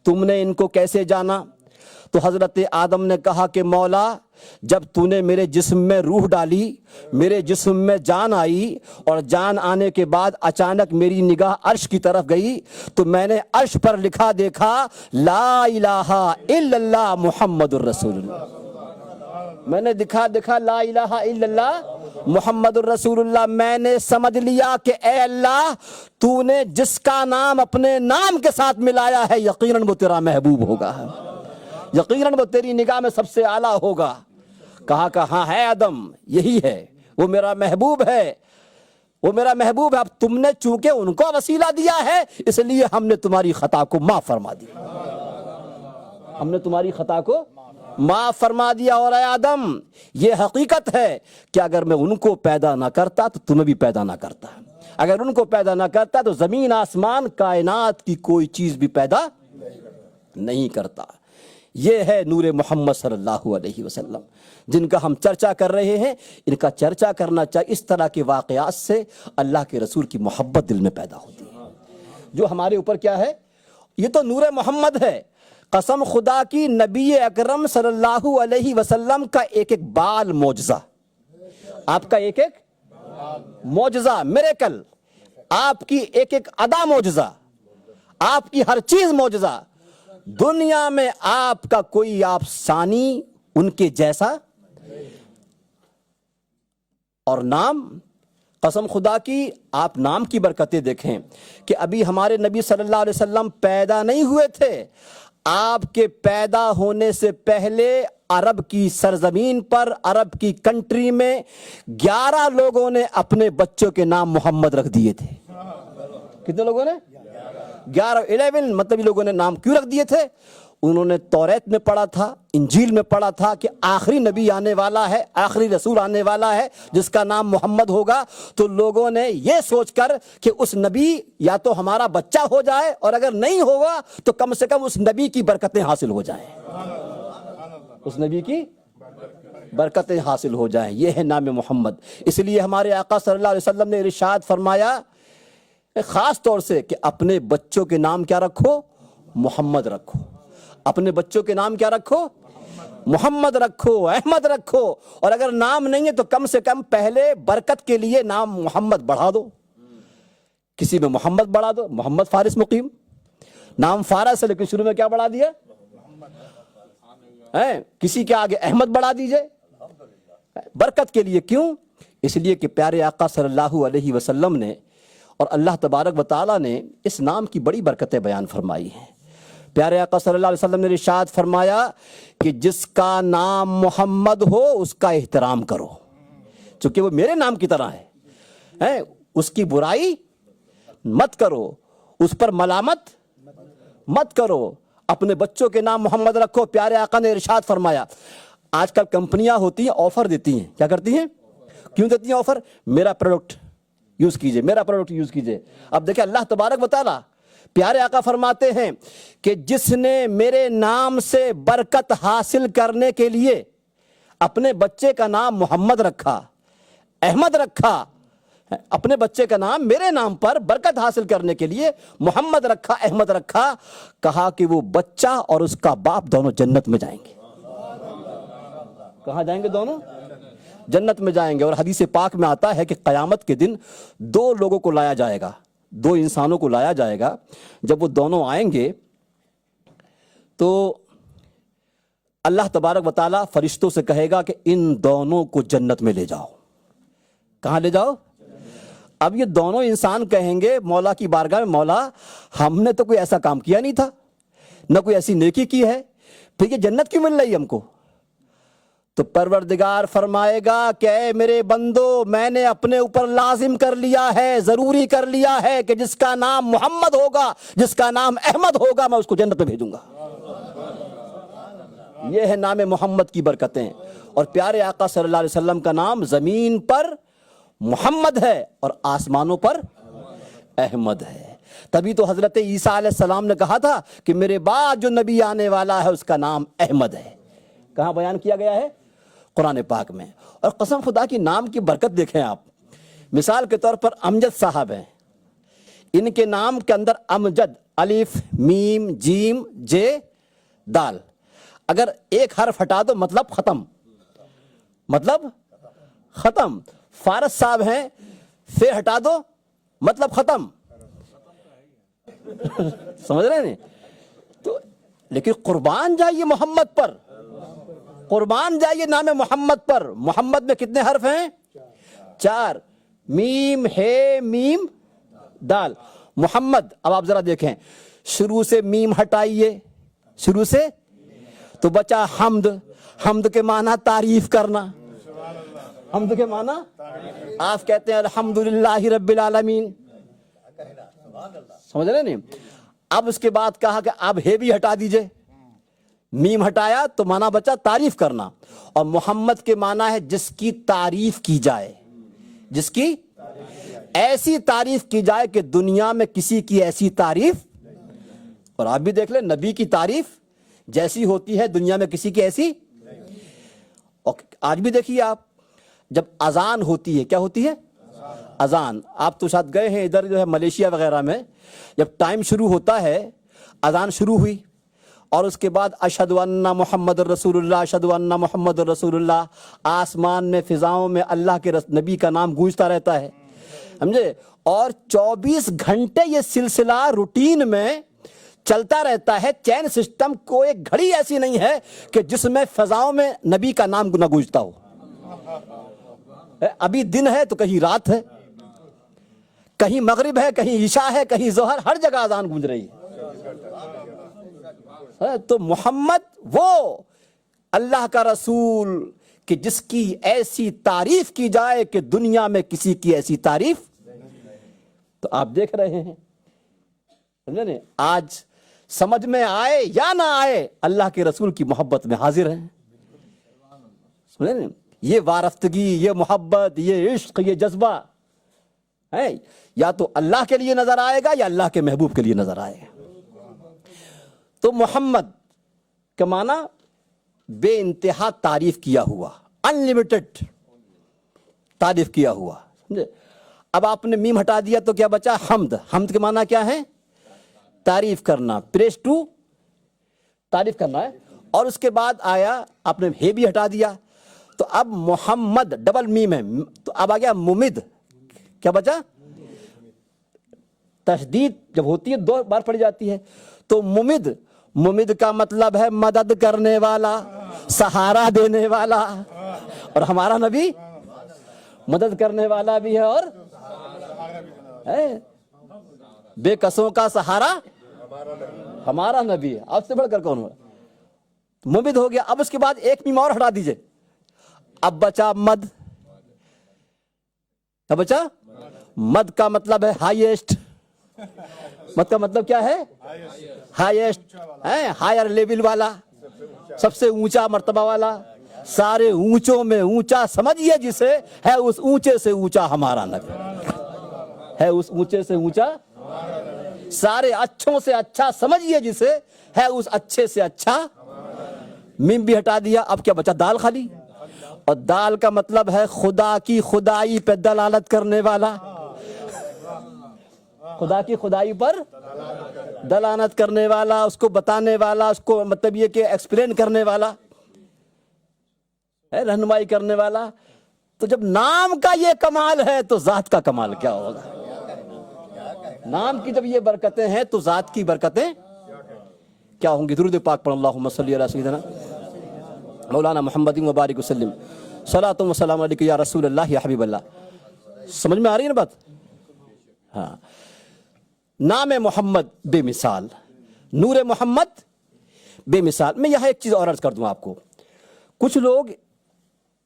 [SPEAKER 6] تم نے ان کو کیسے جانا؟ تو حضرت آدم نے کہا کہ مولا، جب تو نے میرے جسم میں روح ڈالی، میرے جسم میں جان آئی، اور جان آنے کے بعد اچانک میری نگاہ عرش کی طرف گئی تو میں نے عرش پر لکھا دیکھا لا الہ الا اللہ محمد الرسول اللہ۔ میں نے دیکھا لا الہ الا اللہ محمد الرسول اللہ۔ میں نے سمجھ لیا کہ اے اللہ، تو نے جس کا نام اپنے نام کے ساتھ ملایا ہے یقیناً وہ تیرا محبوب ہوگا، یقیناً وہ تیری نگاہ میں سب سے اعلیٰ ہوگا۔ کہا کہ ہاں ہے آدم، یہی ہے، وہ میرا محبوب ہے، وہ میرا محبوب ہے۔ اب تم نے چونکہ ان کو وسیلہ دیا ہے اس لیے ہم نے تمہاری خطا کو معاف فرما دیا، ہم نے تمہاری خطا کو معاف فرما دیا۔ اور اے آدم، یہ حقیقت ہے کہ اگر میں ان کو پیدا نہ کرتا تو تمہیں بھی پیدا نہ کرتا، اگر ان کو پیدا نہ کرتا تو زمین آسمان کائنات کی کوئی چیز بھی پیدا نہیں کرتا۔ یہ ہے نور محمد صلی اللہ علیہ وسلم جن کا ہم چرچا کر رہے ہیں۔ ان کا چرچا کرنا چاہیے، اس طرح کے واقعات سے اللہ کے رسول کی محبت دل میں پیدا ہوتی ہے۔ جو ہمارے اوپر کیا ہے؟ یہ تو نور محمد ہے۔ قسم خدا کی، نبی اکرم صلی اللہ علیہ وسلم کا ایک ایک بال معجزہ، آپ کا ایک ایک معجزہ، میریکل، آپ کی ایک ایک ادا معجزہ، آپ کی ہر چیز معجزہ۔ دنیا میں آپ کا کوئی آپ ثانی ان کے جیسا، اور نام، قسم خدا کی، آپ نام کی برکتیں دیکھیں کہ ابھی ہمارے نبی صلی اللہ علیہ وسلم پیدا نہیں ہوئے تھے، آپ کے پیدا ہونے سے پہلے عرب کی سرزمین پر، عرب کی کنٹری میں 11 لوگوں نے اپنے بچوں کے نام محمد رکھ دیے تھے۔ کتنے لوگوں نے؟ 11 مطلب یہ لوگوں نے نام کیوں رکھ دیے تھے؟ انہوں نے توریت میں پڑھا تھا، انجیل میں پڑھا تھا کہ آخری نبی آنے والا ہے، آخری رسول آنے والا ہے جس کا نام محمد ہوگا، تو لوگوں نے یہ سوچ کر کہ اس نبی یا تو ہمارا بچہ ہو جائے، اور اگر نہیں ہوگا تو کم سے کم اس نبی کی برکتیں حاصل ہو جائیں، اس نبی کی برکتیں حاصل ہو جائیں۔ یہ ہے نام محمد۔ اس لیے ہمارے آقا صلی اللہ علیہ وسلم نے ارشاد فرمایا خاص طور سے کہ اپنے بچوں کے نام کیا رکھو؟ محمد رکھو. اپنے بچوں کے نام کیا رکھو؟ محمد رکھو، احمد رکھو. اور اگر نام نہیں ہے تو کم سے کم پہلے برکت کے لیے نام محمد بڑھا دو. کسی میں محمد بڑھا دو، محمد فارس مقیم، نام فارس ہے لیکن شروع میں کیا بڑھا دیا؟ کسی کے آگے احمد بڑھا دیجئے برکت کے لیے. کیوں؟ اس لیے کہ پیارے آقا صلی اللہ علیہ وسلم نے اور اللہ تبارک و تعالیٰ نے اس نام کی بڑی برکتیں بیان فرمائی ہیں. پیارے آقا صلی اللہ علیہ وسلم نے ارشاد فرمایا کہ جس کا نام محمد ہو اس کا احترام کرو، چونکہ وہ میرے نام کی طرح ہے. اس کی برائی مت کرو، اس پر ملامت مت کرو. اپنے بچوں کے نام محمد رکھو. پیارے آقا نے ارشاد فرمایا، آج کل کمپنیاں ہوتی ہیں آفر دیتی ہیں. کیا کرتی ہیں؟ کیوں دیتی ہیں آفر؟ میرا پروڈکٹ یوز کیجئے، میرا پروڈکٹ یوز کیجئے. اب دیکھیں اللہ تبارک و تعالیٰ پیارے آقا فرماتے ہیں کہ جس نے میرے نام سے برکت حاصل کرنے کے لیے اپنے بچے کا نام محمد رکھا، احمد رکھا، اپنے بچے کا نام میرے نام پر برکت حاصل کرنے کے لیے محمد رکھا، احمد رکھا، کہا کہ وہ بچہ اور اس کا باپ دونوں جنت میں جائیں گے. کہاں جائیں گے؟ دونوں جنت میں جائیں گے. اور حدیث پاک میں آتا ہے کہ قیامت کے دن دو لوگوں کو لایا جائے گا، دو انسانوں کو لایا جائے گا. جب وہ دونوں آئیں گے تو اللہ تبارک و تعالیٰ فرشتوں سے کہے گا کہ ان دونوں کو جنت میں لے جاؤ. کہاں لے جاؤ؟ اب یہ دونوں انسان کہیں گے مولا کی بارگاہ میں، مولا ہم نے تو کوئی ایسا کام کیا نہیں تھا، نہ کوئی ایسی نیکی کی ہے، پھر یہ جنت کیوں مل رہی ہم کو؟ تو پروردگار فرمائے گا کہ اے میرے بندو، میں نے اپنے اوپر لازم کر لیا ہے، ضروری کر لیا ہے کہ جس کا نام محمد ہوگا، جس کا نام احمد ہوگا، میں اس کو جنت میں بھیجوں گا. یہ ہے نام محمد کی برکتیں. اور پیارے آقا صلی اللہ علیہ وسلم کا نام زمین پر محمد ہے اور آسمانوں پر احمد ہے. تبھی تو حضرت عیسیٰ علیہ السلام نے کہا تھا کہ میرے بعد جو نبی آنے والا ہے اس کا نام احمد ہے. کہاں بیان کیا گیا ہے؟ قرآن پاک میں. اور قسم خدا کی نام کی برکت دیکھیں آپ. مثال کے طور پر امجد صاحب ہیں، ان کے نام کے اندر امجد، الف میم جیم جے دال، اگر ایک حرف ہٹا دو مطلب ختم، مطلب ختم. فارس صاحب ہیں، فے ہٹا دو مطلب ختم. سمجھ رہے ہیں؟ تو لیکن قربان جائیے محمد پر، قربان جائیے نام محمد پر. محمد میں کتنے حرف ہیں؟ 4. میم ہے میم دال محمد. اب آپ ذرا دیکھیں، شروع سے میم ہٹائیے، شروع سے تو بچا حمد. حمد کے معنی تعریف کرنا، حمد کے معنی آپ کہتے ہیں الحمدللہ رب العالمین. سمجھ رہے نہیں؟ اب اس کے بعد کہا کہ اب ہے بھی ہٹا دیجئے، میم ہٹایا تو معنی بچا تعریف کرنا. اور محمد کے معنی ہے جس کی تعریف کی جائے، جس کی ایسی تعریف کی جائے کہ دنیا میں کسی کی ایسی تعریف. اور آپ بھی دیکھ لیں نبی کی تعریف جیسی ہوتی ہے دنیا میں کسی کی ایسی. اور آج بھی دیکھیے آپ، جب اذان ہوتی ہے، کیا ہوتی ہے؟ اذان. آپ تو شاید گئے ہیں ادھر جو ہے ملیشیا وغیرہ میں، جب ٹائم شروع ہوتا ہے، اذان شروع ہوئی اور اس کے بعد اشہد ان محمد رسول اللہ، اشہد ان محمد رسول اللہ، آسمان میں فضاؤں میں اللہ کے نبی کا نام گونجتا رہتا ہے، سمجھے؟ اور 24 گھنٹے یہ سلسلہ روٹین میں چلتا رہتا ہے. چین سسٹم کو ایک گھڑی ایسی نہیں ہے کہ جس میں فضاؤں میں نبی کا نام نہ گونجتا ہو. ابھی دن ہے تو کہیں رات ہے، کہیں مغرب ہے، کہیں عشاء ہے، کہیں ظہر، ہر جگہ اذان گونج رہی ہے. تو محمد وہ اللہ کا رسول کہ جس کی ایسی تعریف کی جائے کہ دنیا میں کسی کی ایسی تعریف. تو آپ دیکھ رہے ہیں، سمجھے نا، آج سمجھ میں آئے یا نہ آئے اللہ کے رسول کی محبت میں حاضر ہیں. سمجھے نا، یہ وارفتگی، یہ محبت، یہ عشق، یہ جذبہ ہے، یا تو اللہ کے لیے نظر آئے گا یا اللہ کے محبوب کے لیے نظر آئے گا. تو محمد کا معنی بے انتہا تعریف کیا ہوا، انلیمیٹڈ تعریف کیا ہوا. سمجھے؟ اب آپ نے میم ہٹا دیا تو کیا بچا؟ حمد. حمد کے معنی کیا ہے؟ تعریف کرنا. پریس ٹو تعریف کرنا ہے. اور اس کے بعد آیا آپ نے ہے بھی ہٹا دیا تو اب محمد ڈبل میم ہے تو اب آ گیا ممد. کیا بچا؟ تشدید جب ہوتی ہے 2 بار پڑھی جاتی ہے تو ممد. ممد کا مطلب ہے مدد کرنے والا, سہارا دینے والا. اور ہمارا نبی مدد کرنے والا بھی ہے اور بے کسوں کا سہارا ہمارا نبی ہے. اب سے بڑھ کر کون ہوا؟ ممد ہو گیا. اب اس کے بعد ایک میم اور ہٹا دیجئے. اب بچا مد. اب بچا مد کا مطلب ہے ہائیسٹ. مد کا مطلب کیا ہے؟ ہائیسٹ, ہائر لیول والا, سب سے اونچا مرتبہ والا, سارے اونچوں میں اونچا سمجھیے جسے, ہے اس اونچے سے اونچا ہمارا نبی, ہے اس اونچے سے اونچا, سارے اچھوں سے اچھا سمجھیے جسے, ہے اس اچھے سے اچھا. میم بھی ہٹا دیا. اب کیا بچا؟ دال خالی. اور دال کا مطلب ہے خدا کی خدائی پہ دلالت کرنے والا, خدا کی خدائی پر دلالت کرنے والا, اس کو بتانے والا, اس کو مطلب یہ کہ ایکسپلین کرنے والا, رہنمائی کرنے والا. تو جب نام کا یہ کمال ہے تو ذات کا کمال کیا ہوگا؟ نام کی جب یہ برکتیں ہیں تو ذات کی برکتیں کیا ہوں گی؟ درود پاک پڑھ. اللہم صلی علی سیدنا مولانا محمد مبارک وسلم. صلاۃ و سلام علیک یا رسول اللہ یا حبیب اللہ. سمجھ میں آ رہی ہے نا بات؟ ہاں. نام محمد بے مثال, نور محمد بے مثال. میں یہاں ایک چیز اور عرض کر دوں آپ کو. کچھ لوگ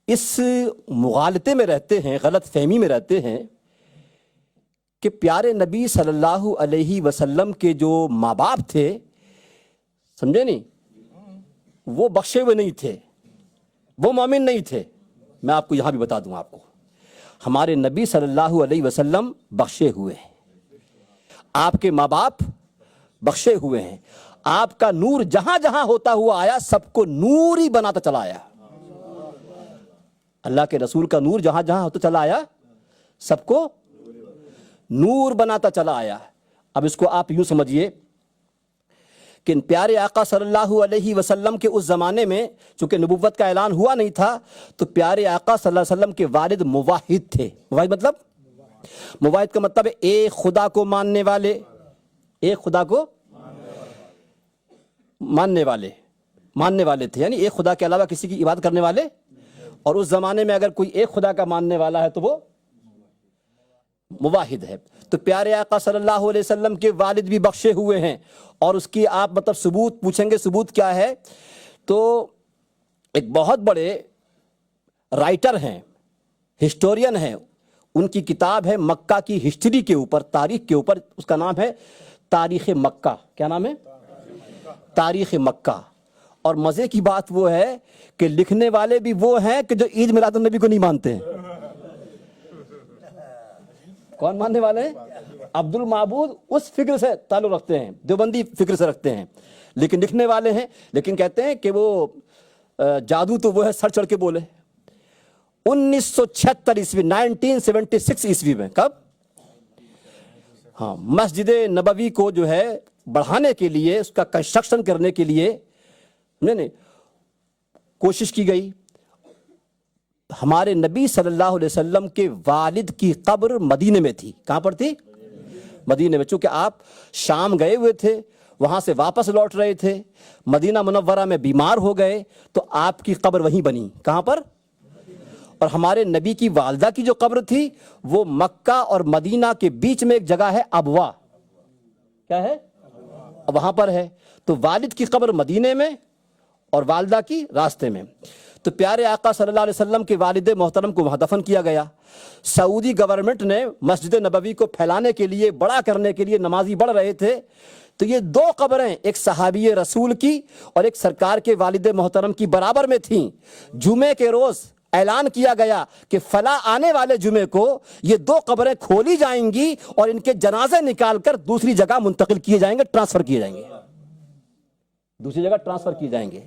[SPEAKER 6] اس مغالطے میں رہتے ہیں, غلط فہمی میں رہتے ہیں کہ پیارے نبی صلی اللہ علیہ وسلم کے جو ماں باپ تھے, سمجھے نہیں, وہ بخشے ہوئے نہیں تھے, وہ مومن نہیں تھے. میں آپ کو یہاں بھی بتا دوں آپ کو, ہمارے نبی صلی اللہ علیہ وسلم بخشے ہوئے ہیں, آپ کے ماں باپ بخشے ہوئے ہیں. آپ کا نور جہاں جہاں ہوتا ہوا آیا سب کو نور ہی بناتا چلا آیا. اللہ کے رسول کا نور جہاں جہاں ہوتا چلا آیا سب کو نور بناتا چلا آیا. اب اس کو آپ یوں سمجھیے کہ پیارے آقا صلی اللہ علیہ وسلم کے اس زمانے میں چونکہ نبوت کا اعلان ہوا نہیں تھا تو پیارے آقا صلی اللہ علیہ وسلم کے والد موحد تھے. موحد مطلب, موحد کا مطلب ہے ایک خدا کو ماننے والے, ایک خدا کو ماننے والے تھے, یعنی ایک خدا کے علاوہ کسی کی عبادت کرنے والے. اور اس زمانے میں اگر کوئی ایک خدا کا ماننے والا ہے تو وہ موحد ہے. تو پیارے آقا صلی اللہ علیہ وسلم کے والد بھی بخشے ہوئے ہیں. اور اس کی آپ مطلب ثبوت پوچھیں گے, ثبوت کیا ہے؟ تو ایک بہت بڑے رائٹر ہیں, ہسٹورین ہیں, ان کی کتاب ہے مکہ کی ہسٹری کے اوپر, تاریخ کے اوپر. اس کا نام ہے تاریخ مکہ. کیا نام ہے؟ تاریخ مکہ. اور مزے کی بات وہ ہے کہ لکھنے والے بھی وہ ہیں کہ جو عید میلاد النبی کو نہیں مانتے ہیں. کون ماننے والے ہیں؟ عبد المعبود اس فکر سے تعلق رکھتے ہیں, دیوبندی فکر سے رکھتے ہیں, لیکن لکھنے والے ہیں, لیکن کہتے ہیں کہ وہ جادو تو وہ ہے سر چڑھ کے بولے. 1976 عیسوی 1976 عیسوی میں, کب؟ ہاں, مسجد نبوی کو جو ہے بڑھانے کے لیے, اس کا کنسٹرکشن کرنے کے لیے نہیں کوشش کی گئی. ہمارے نبی صلی اللہ علیہ وسلم کے والد کی قبر مدینے میں تھی. کہاں پر تھی؟ مدینے میں. چونکہ آپ شام گئے ہوئے تھے, وہاں سے واپس لوٹ رہے تھے, مدینہ منورہ میں بیمار ہو گئے تو آپ کی قبر وہیں بنی. کہاں پر؟ اور ہمارے نبی کی والدہ کی جو قبر تھی وہ مکہ اور مدینہ کے بیچ میں ایک جگہ ہے ابوا. کیا ہے؟ وہاں پر ہے. تو والد کی قبر مدینے میں اور والدہ کی راستے میں. تو پیارے آقا صلی اللہ علیہ وسلم کے والد محترم کو وہاں دفن کیا گیا. سعودی گورنمنٹ نے مسجد نبوی کو پھیلانے کے لیے, بڑا کرنے کے لیے, نمازی بڑھ رہے تھے, تو یہ 2 قبریں ایک صحابی رسول کی اور ایک سرکار کے والد محترم کی برابر میں تھیں. جمعے کے روز اعلان کیا گیا کہ فلاں آنے والے جمعے کو یہ 2 قبریں کھولی جائیں گی اور ان کے جنازے نکال کر دوسری جگہ منتقل کیے جائیں گے, ٹرانسفر کیے جائیں گے, دوسری جگہ ٹرانسفر کیے جائیں گے.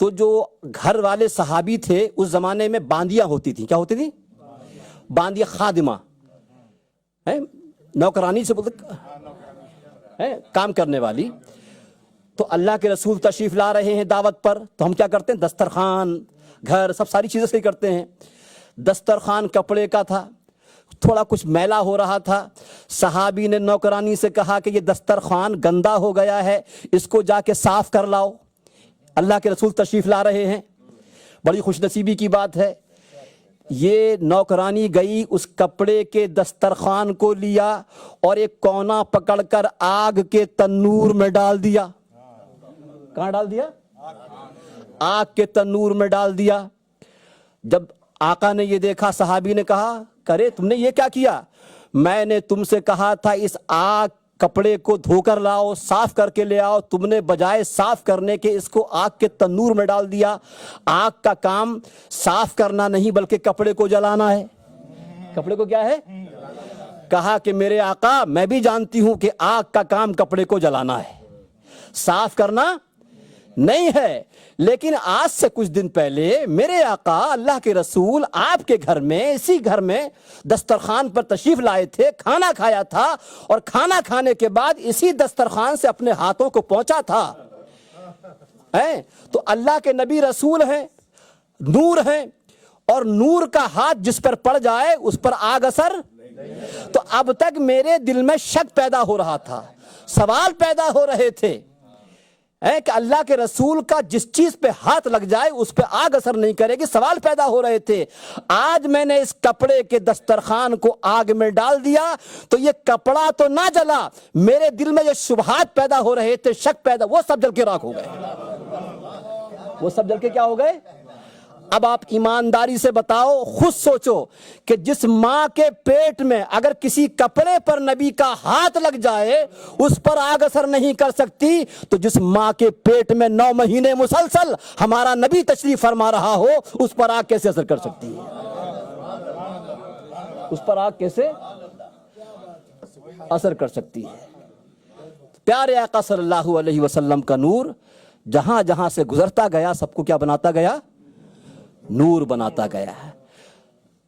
[SPEAKER 6] تو جو گھر والے صحابی تھے اس زمانے میں باندیاں ہوتی تھیں. کیا ہوتی تھیں؟ باندیاں، خادمہ، نوکرانی سے بولتے کام کرنے والی. تو اللہ کے رسول تشریف لا رہے ہیں دعوت پر، تو ہم کیا کرتے ہیں؟ دسترخوان، گھر، سب ساری چیزیں صحیح کرتے ہیں. دسترخوان کپڑے کا تھا، تھوڑا کچھ میلا ہو رہا تھا. صحابی نے نوکرانی سے کہا کہ یہ دسترخوان گندا ہو گیا ہے، اس کو جا کے صاف کر لاؤ. اللہ کے رسول تشریف لا رہے ہیں. بڑی خوش نصیبی کی بات ہے، یہ نوکرانی گئی، اس کپڑے کے دسترخوان کو لیا اور ایک کونا پکڑ کر آگ کے تنور میں ڈال دیا. کہاں ڈال دیا؟ آگ کے تنور میں ڈال دیا. جب آقا نے یہ دیکھا، صحابی نے کہا کرے تم نے یہ کیا کیا؟ میں نے تم سے کہا تھا اس آگ کپڑے کو دھو کر لاؤ، صاف کر کے لے آؤ، تم نے بجائے صاف کرنے کے اس کو آگ کے تنور میں ڈال دیا. آگ کا کام صاف کرنا نہیں بلکہ کپڑے کو جلانا ہے. کپڑے کو کیا ہے؟ کہا کہ میرے آقا میں بھی جانتی ہوں کہ آگ کا کام کپڑے کو جلانا ہے، صاف کرنا نہیں ہے. لیکن آج سے کچھ دن پہلے میرے آقا اللہ کے رسول آپ کے گھر میں، اسی گھر میں دسترخوان پر تشریف لائے تھے، کھانا کھایا تھا، اور کھانا کھانے کے بعد اسی دسترخوان سے اپنے ہاتھوں کو پہنچا تھا. تو اللہ کے نبی رسول ہیں، نور ہیں، اور نور کا ہاتھ جس پر پڑ جائے اس پر آگ اثر. تو اب تک میرے دل میں شک پیدا ہو رہا تھا، سوال پیدا ہو رہے تھے کہ اللہ کے رسول کا جس چیز پہ ہاتھ لگ جائے اس پہ آگ اثر نہیں کرے گی. سوال پیدا ہو رہے تھے. آج میں نے اس کپڑے کے دسترخوان کو آگ میں ڈال دیا تو یہ کپڑا تو نہ جلا، میرے دل میں یہ شبہات پیدا ہو رہے تھے، شک پیدا، وہ سب جل کے راکھ ہو گئے. وہ سب جل کے کیا ہو گئے؟ اب آپ ایمانداری سے بتاؤ، خود سوچو کہ جس ماں کے پیٹ میں اگر کسی کپڑے پر نبی کا ہاتھ لگ جائے اس پر آگ اثر نہیں کر سکتی، تو جس ماں کے پیٹ میں 9 مہینے مسلسل ہمارا نبی تشریف فرما رہا ہو اس پر آگ کیسے اثر کر سکتی ہے؟ اس پر آگ کیسے اثر کر سکتی ہے؟ پیارے آقا صلی اللہ علیہ وسلم کا نور جہاں جہاں سے گزرتا گیا سب کو کیا بناتا گیا؟ نور بناتا گیا ہے.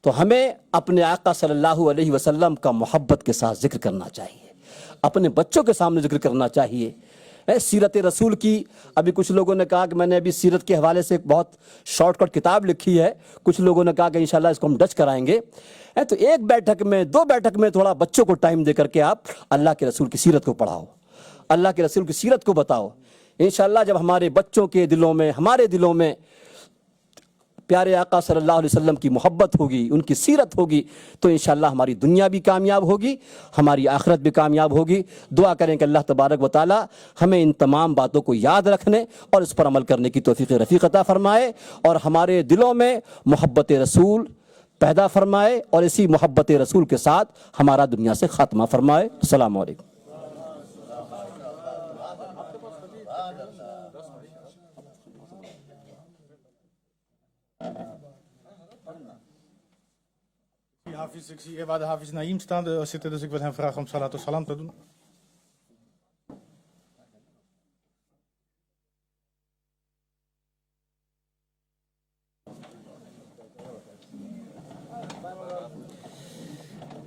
[SPEAKER 6] تو ہمیں اپنے آقا صلی اللہ علیہ وسلم کا محبت کے ساتھ ذکر کرنا چاہیے، اپنے بچوں کے سامنے ذکر کرنا چاہیے. سیرت رسول کی ابھی کچھ لوگوں نے کہا کہ میں نے ابھی سیرت کے حوالے سے ایک بہت شارٹ کٹ کتاب لکھی ہے، کچھ لوگوں نے کہا کہ انشاءاللہ اس کو ہم ڈچ کرائیں گے. تو ایک بیٹھک میں، 2 بیٹھک میں تھوڑا بچوں کو ٹائم دے کر کے آپ اللہ کے رسول کی سیرت کو پڑھاؤ، اللہ کے رسول کی سیرت کو بتاؤ. انشاءاللہ جب ہمارے بچوں کے دلوں میں، ہمارے دلوں میں پیارے آقا صلی اللہ علیہ وسلم کی محبت ہوگی، ان کی سیرت ہوگی، تو انشاءاللہ ہماری دنیا بھی کامیاب ہوگی، ہماری آخرت بھی کامیاب ہوگی. دعا کریں کہ اللہ تبارک و تعالی ہمیں ان تمام باتوں کو یاد رکھنے اور اس پر عمل کرنے کی توفیق رفیق عطا فرمائے، اور ہمارے دلوں میں محبت رسول پیدا فرمائے، اور اسی محبت رسول کے ساتھ ہمارا دنیا سے خاتمہ فرمائے. السلام علیکم.
[SPEAKER 1] Hafiz, ik zie hier waar de Hafiz Naïm zitten, dus ik wil hem vragen om salat of salam te doen.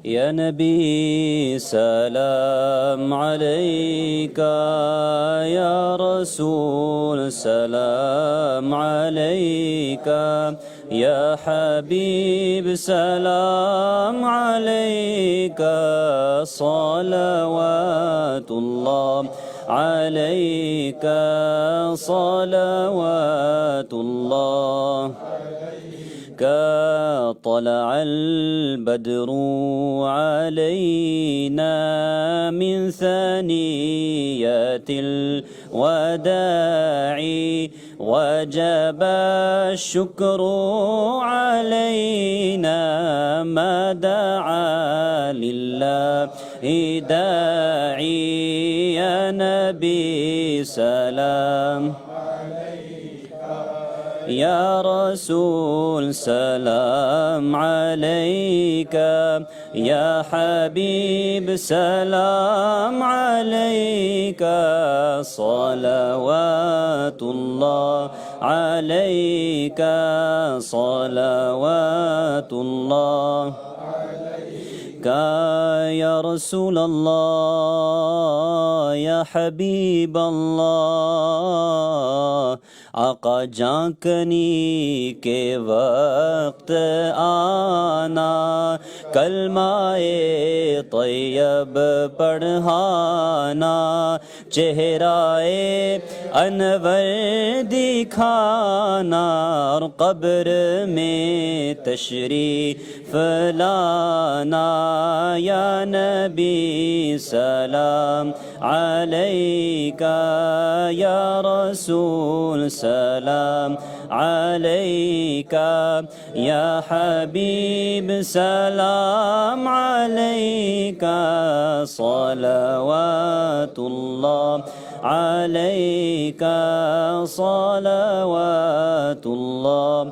[SPEAKER 4] یا نبی سلام علیکہ، یا رسول سلام علیکہ، یا حبیب سلام علیکہ، صلوات اللہ علیکہ، صلوات اللہ. طلع البدر علينا من ثنيات الوداع، وجب الشكر علينا ما دعا لله داعي. يا نبي سلام
[SPEAKER 5] یا رسول سلام علیک یا حبیب سلام علیک صلوات اللہ علیک صلوات اللہ یا رسول اللہ یا حبیب اللہ آقا جھانکنے کے وقت آنا کلمہ طیب پڑھانا چہرہ انور دکھانا اور قبر میں تشریف لانا یا نبی سلام علیکہ یا رسول سلام علیکہ یا حبیب سلام علیکہ صلوات اللہ علیکہ صلوات اللہ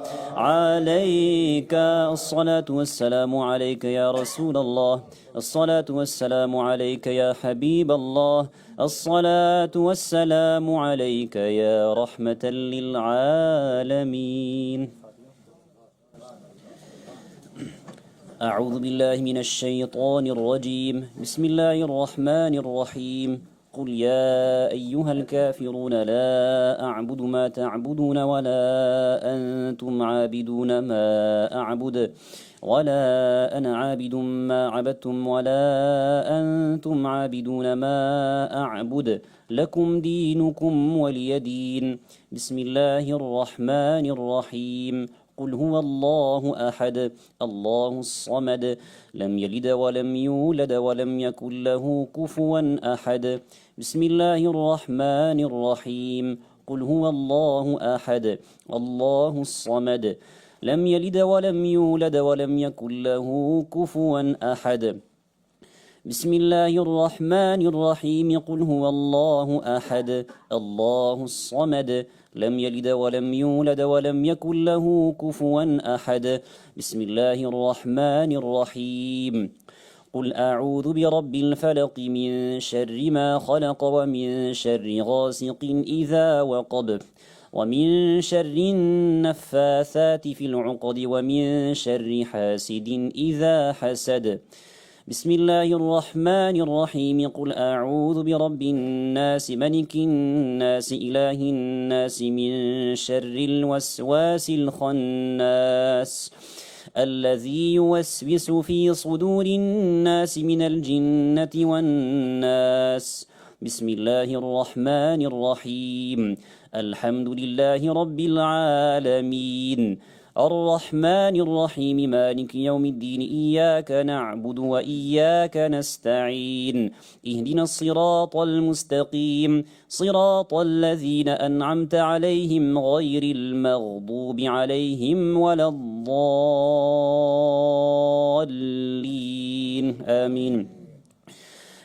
[SPEAKER 5] علیکہ الصلاة والسلام علیکہ یا رسول اللہ الصلاة والسلام علیکہ یا حبیب اللہ الصلاة والسلام علیکہ یا رحمة للعالمین اعوذ باللہ من الشیطان الرجیم بسم اللہ الرحمن الرحیم قل يا أيها الكافرون لا أعبد ما تعبدون ولا أنتم عابدون ما أعبد ولا أنا عابد ما عبدتم ولا أنتم عابدون ما أعبد لكم دينكم ولي دين بسم الله الرحمن الرحيم قل هو الله أحد الله الصمد لم يلد ولم يولد ولم يكن له كفوا أحد بسم الله الرحمن الرحيم قل هو الله أحد الله الصمد لم يلد ولم يولد ولم يكن له كفوا أحد بسم الله الرحمن الرحيم قل هو الله أحد الله الصمد لم يلد ولم يولد ولم يكن له كفوا أحد بسم الله الرحمن الرحيم قل أعوذ برب الفلق من شر ما خلق ومن شر غاسق إذا وقب ومن شر النفاثات في العقد ومن شر حاسد إذا حسد بسم الله الرحمن الرحيم قل أعوذ برب الناس ملك الناس إله الناس من شر الوسواس الخناس الذي يوسوس في صدور الناس من الجنة والناس بسم الله الرحمن الرحيم الحمد لله رب العالمين الرحمن الرحيم مالك يوم الدين إياك نعبد وإياك نستعين اهدنا الصراط المستقيم صراط الذين أنعمت عليهم غير المغضوب عليهم ولا الضالين آمين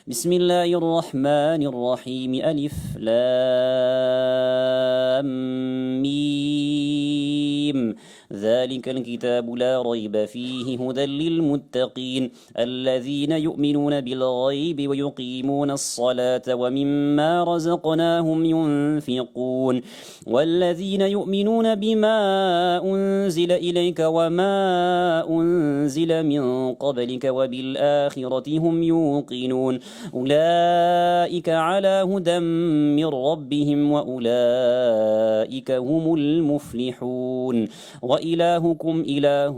[SPEAKER 5] بسم الله الرحمن الرحيم ألف لام ميم ذلك الكتاب لا ريب فيه هدى للمتقين الذين يؤمنون بالغيب ويقيمون الصلاة ومما رزقناهم ينفقون والذين يؤمنون بما أنزل إليك وما أنزل من قبلك وبالآخرة هم يوقنون أولئك على هدى من ربهم وأولئك هم المفلحون وإلهكم إله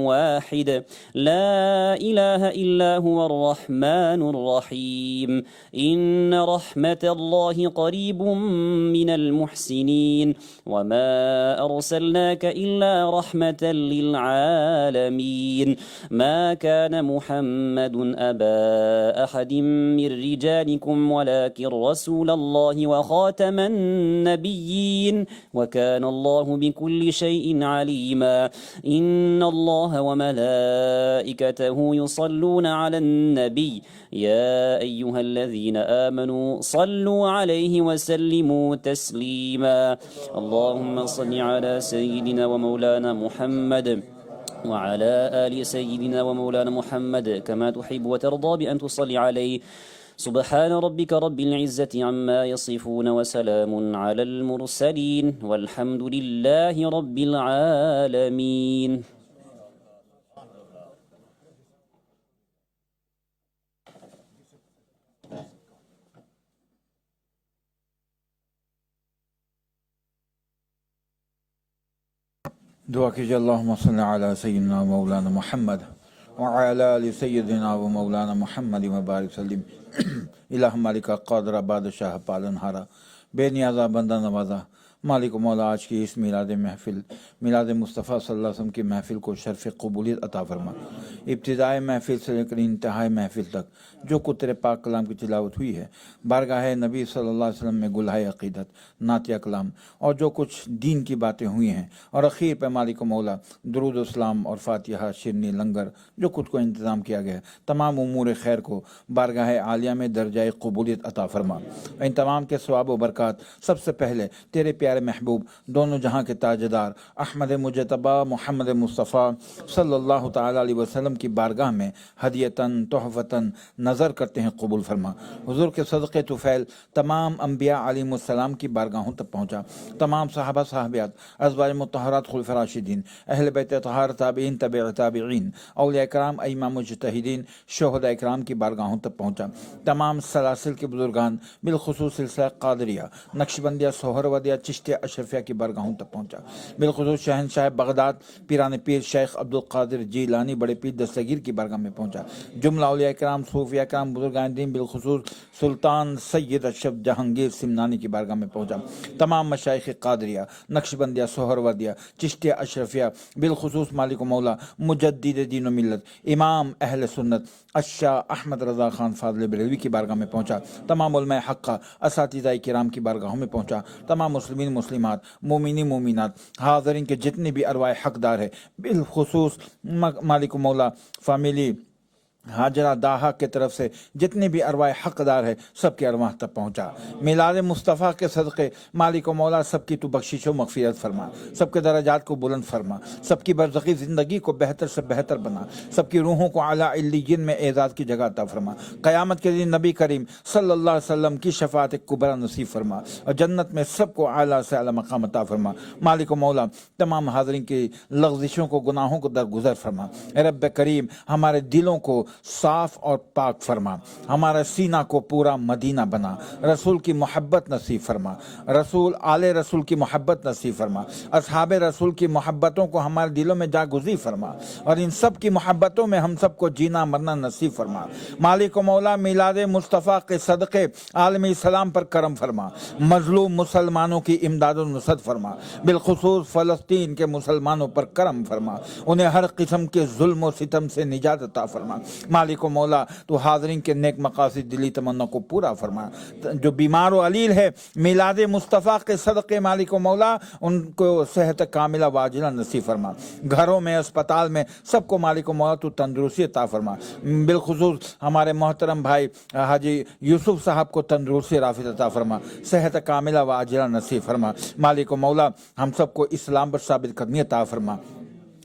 [SPEAKER 5] واحد لا إله إلا هو الرحمن الرحيم إن رحمة الله قريب من المحسنين وما أرسلناك إلا رحمة للعالمين ما كان محمد أبا أحد من رجالكم ولكن رسول الله وخاتم النبيين وكان الله بكل شيء عليما إن الله وملائكته يصلون على النبي يا أيها الذين آمنوا صلوا عليه وسلموا تسليما اللهم صل على سيدنا ومولانا محمد وعلى آل سيدنا ومولانا محمد كما تحب وترضى بأن تصلي عليه سبحان ربك رب العزة عما يصفون وسلام على المرسلين والحمد لله رب العالمين.
[SPEAKER 7] دعا کیجیے اللہم صلی علی سیدنا مولانا محمد وعلی آل سیدنا و مولانا محمد مبارک سلیم الہ مالک قادر بادشاہ پالنہارا بے نیازہ بندہ نوازہ مالک و مولا آج کی اس میلاد محفل میلاد مصطفیٰ صلی اللہ علیہ وسلم کی محفل کو شرف قبولیت عطا فرما ابتدائے محفل سے لے کر انتہائی محفل تک جو کچھ تیرے پاک کلام کی تلاوت ہوئی ہے بارگاہ نبی صلی اللہ علیہ وسلم میں گلہائے عقیدت نعتیہ کلام اور جو کچھ دین کی باتیں ہوئی ہیں اور اخیر پہ مالک و مولا درود و اسلام اور فاتحہ شرنی لنگر جو کچھ کو انتظام کیا گیا ہے تمام امور خیر کو بارگاہ عالیہ میں درجہ قبولیت عطا فرما ان تمام کے ثواب و برکات سب سے پہلے تیرے پیارے محبوب دونوں جہاں کے تاجدار احمد مجتبی محمد مصطفیٰ صلی اللہ تعالی علیہ وسلم کی بارگاہ میں ہدیتاً تحفتاً نظر کرتے ہیں قبول فرما حضور کے صدقے طفیل تمام انبیاء علیہ السلام کی بارگاہوں تک پہنچا تمام صحابہ صحابیات ازواج مطہرات خلفاء راشدین اہل بیت اطہار تابعین تبع تابعین اولیاء کرام ائمہ مجتہدین شہداء کرام کی بارگاہوں تک پہنچا تمام سلاسل کے بزرگان بالخصوص سلسلہ قادریہ نقشبندیہ سہروردیہ چشتیہ اشرفیہ کی بارگاہوں تک پہنچا بالخصوص شہنشاہ بغداد پیران پیر شیخ عبدالقادر جیلانی بڑے پیر دستگیر کی بارگاہ میں پہنچا جملہ اولیاء کرام صوفیاء کرام بزرگان دین بالخصوص سلطان سید اشرف جہانگیر سمنانی کی بارگاہ میں پہنچا تمام مشائخ قادریہ نقشبندیہ سہروردیہ چشتیہ اشرفیہ بالخصوص مالک و مولا مجدد دین و ملت امام اہل سنت الشاہ احمد رضا خان فاضل بریلوی کی بارگاہ میں پہنچا تمام علماء حقہ اساتذہ کرام کی بارگاہوں میں پہنچا تمام مسلمین مسلمات مومنی مومنات حاضرین کے جتنے بھی ارواح حقدار ہے بالخصوص مالک و مولا فیملی حاجرہ داہا کے طرف سے جتنے بھی ارواح حقدار ہے سب کے ارواح تک پہنچا میلاد مصطفیٰ کے صدقے مالک و مولا سب کی تو بخشش و مغفرت فرما سب کے درجات کو بلند فرما سب کی برزخی زندگی کو بہتر سے بہتر بنا سب کی روحوں کو اعلیٰ علیین میں اعزاز کی جگہ عطا فرما قیامت کے دن نبی کریم صلی اللہ علیہ وسلم کی شفاعت کبریٰ نصیب فرما اور جنت میں سب کو اعلیٰ سے اعلیٰ مقام عطا فرما مالک و مولا تمام حاضرین کی لغزشوں کو گناہوں کو درگزر فرما اے رب کریم ہمارے دلوں کو صاف اور پاک فرما ہمارا سینہ کو پورا مدینہ بنا رسول کی محبت نصیب فرما آل رسول کی محبت نصیب فرما اصحاب رسول کی محبتوں کو ہمارے دلوں میں جاگزی فرما اور ان سب کی محبتوں میں ہم سب کو جینا مرنا نصیب فرما مالک و مولا میلاد مصطفیٰ کے صدقے عالم اسلام پر کرم فرما مظلوم مسلمانوں کی امداد و نصرت فرما بالخصوص فلسطین کے مسلمانوں پر کرم فرما انہیں ہر قسم کے ظلم و ستم سے نجات عطا فرما مالک و مولا تو حاضرین کے نیک مقاصد دلی تمنا کو پورا فرما جو بیمار و علیل ہے میلاد مصطفیٰ کے صدقے مالک و مولا ان کو صحت کاملہ واجلہ نصیب فرما گھروں میں اسپتال میں سب کو مالک و مولا تو تندرستی عطا فرما بالخصوص ہمارے محترم بھائی حاجی یوسف صاحب کو تندرستی رافت عطا فرما صحت کاملہ واجلہ نصیب فرما مالک و مولا ہم سب کو اسلام پر ثابت قدمی عطا فرما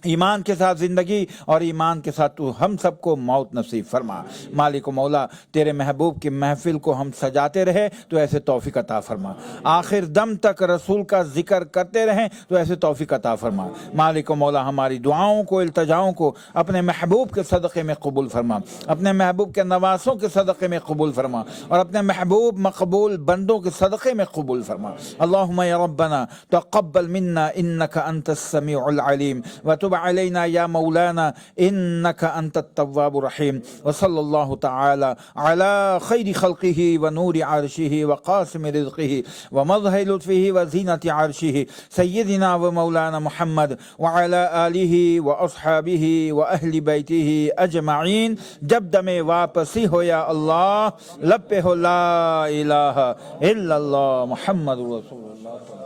[SPEAKER 7] ایمان کے ساتھ زندگی اور ایمان کے ساتھ تو ہم سب کو موت نصیب فرما مالک و مولا تیرے محبوب کی محفل کو ہم سجاتے رہے تو ایسے توفیق عطا فرما آخر دم تک رسول کا ذکر کرتے رہیں تو ایسے توفیق عطا فرما مالک و مولا ہماری دعاؤں کو التجاؤں کو اپنے محبوب کے صدقے میں قبول فرما اپنے محبوب کے نواسوں کے صدقے میں قبول فرما اور اپنے محبوب مقبول بندوں کے صدقے میں قبول فرما اللہم یا ربنا تقبل منا انکا انت السمیع العلیم وتب علينا يا مولانا إنك أنت التواب الرحيم وصلى الله تعالى على خير خلقه ونور عرشه وقاسم رزقه ومظهر لطفه وزينة عرشه سيدنا ومولانا محمد وعلى آله وأصحابه وأهل بيته أجمعين جب دم واپسی ہو یا اللہ لب پہ ہو لا الہ الا اللہ محمد رسول اللہ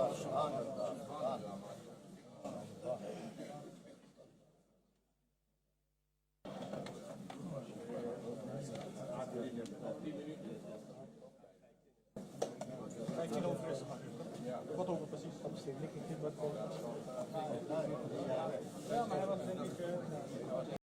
[SPEAKER 1] 15 over is het. Wat over precies? Ja, maar hij was denk ik...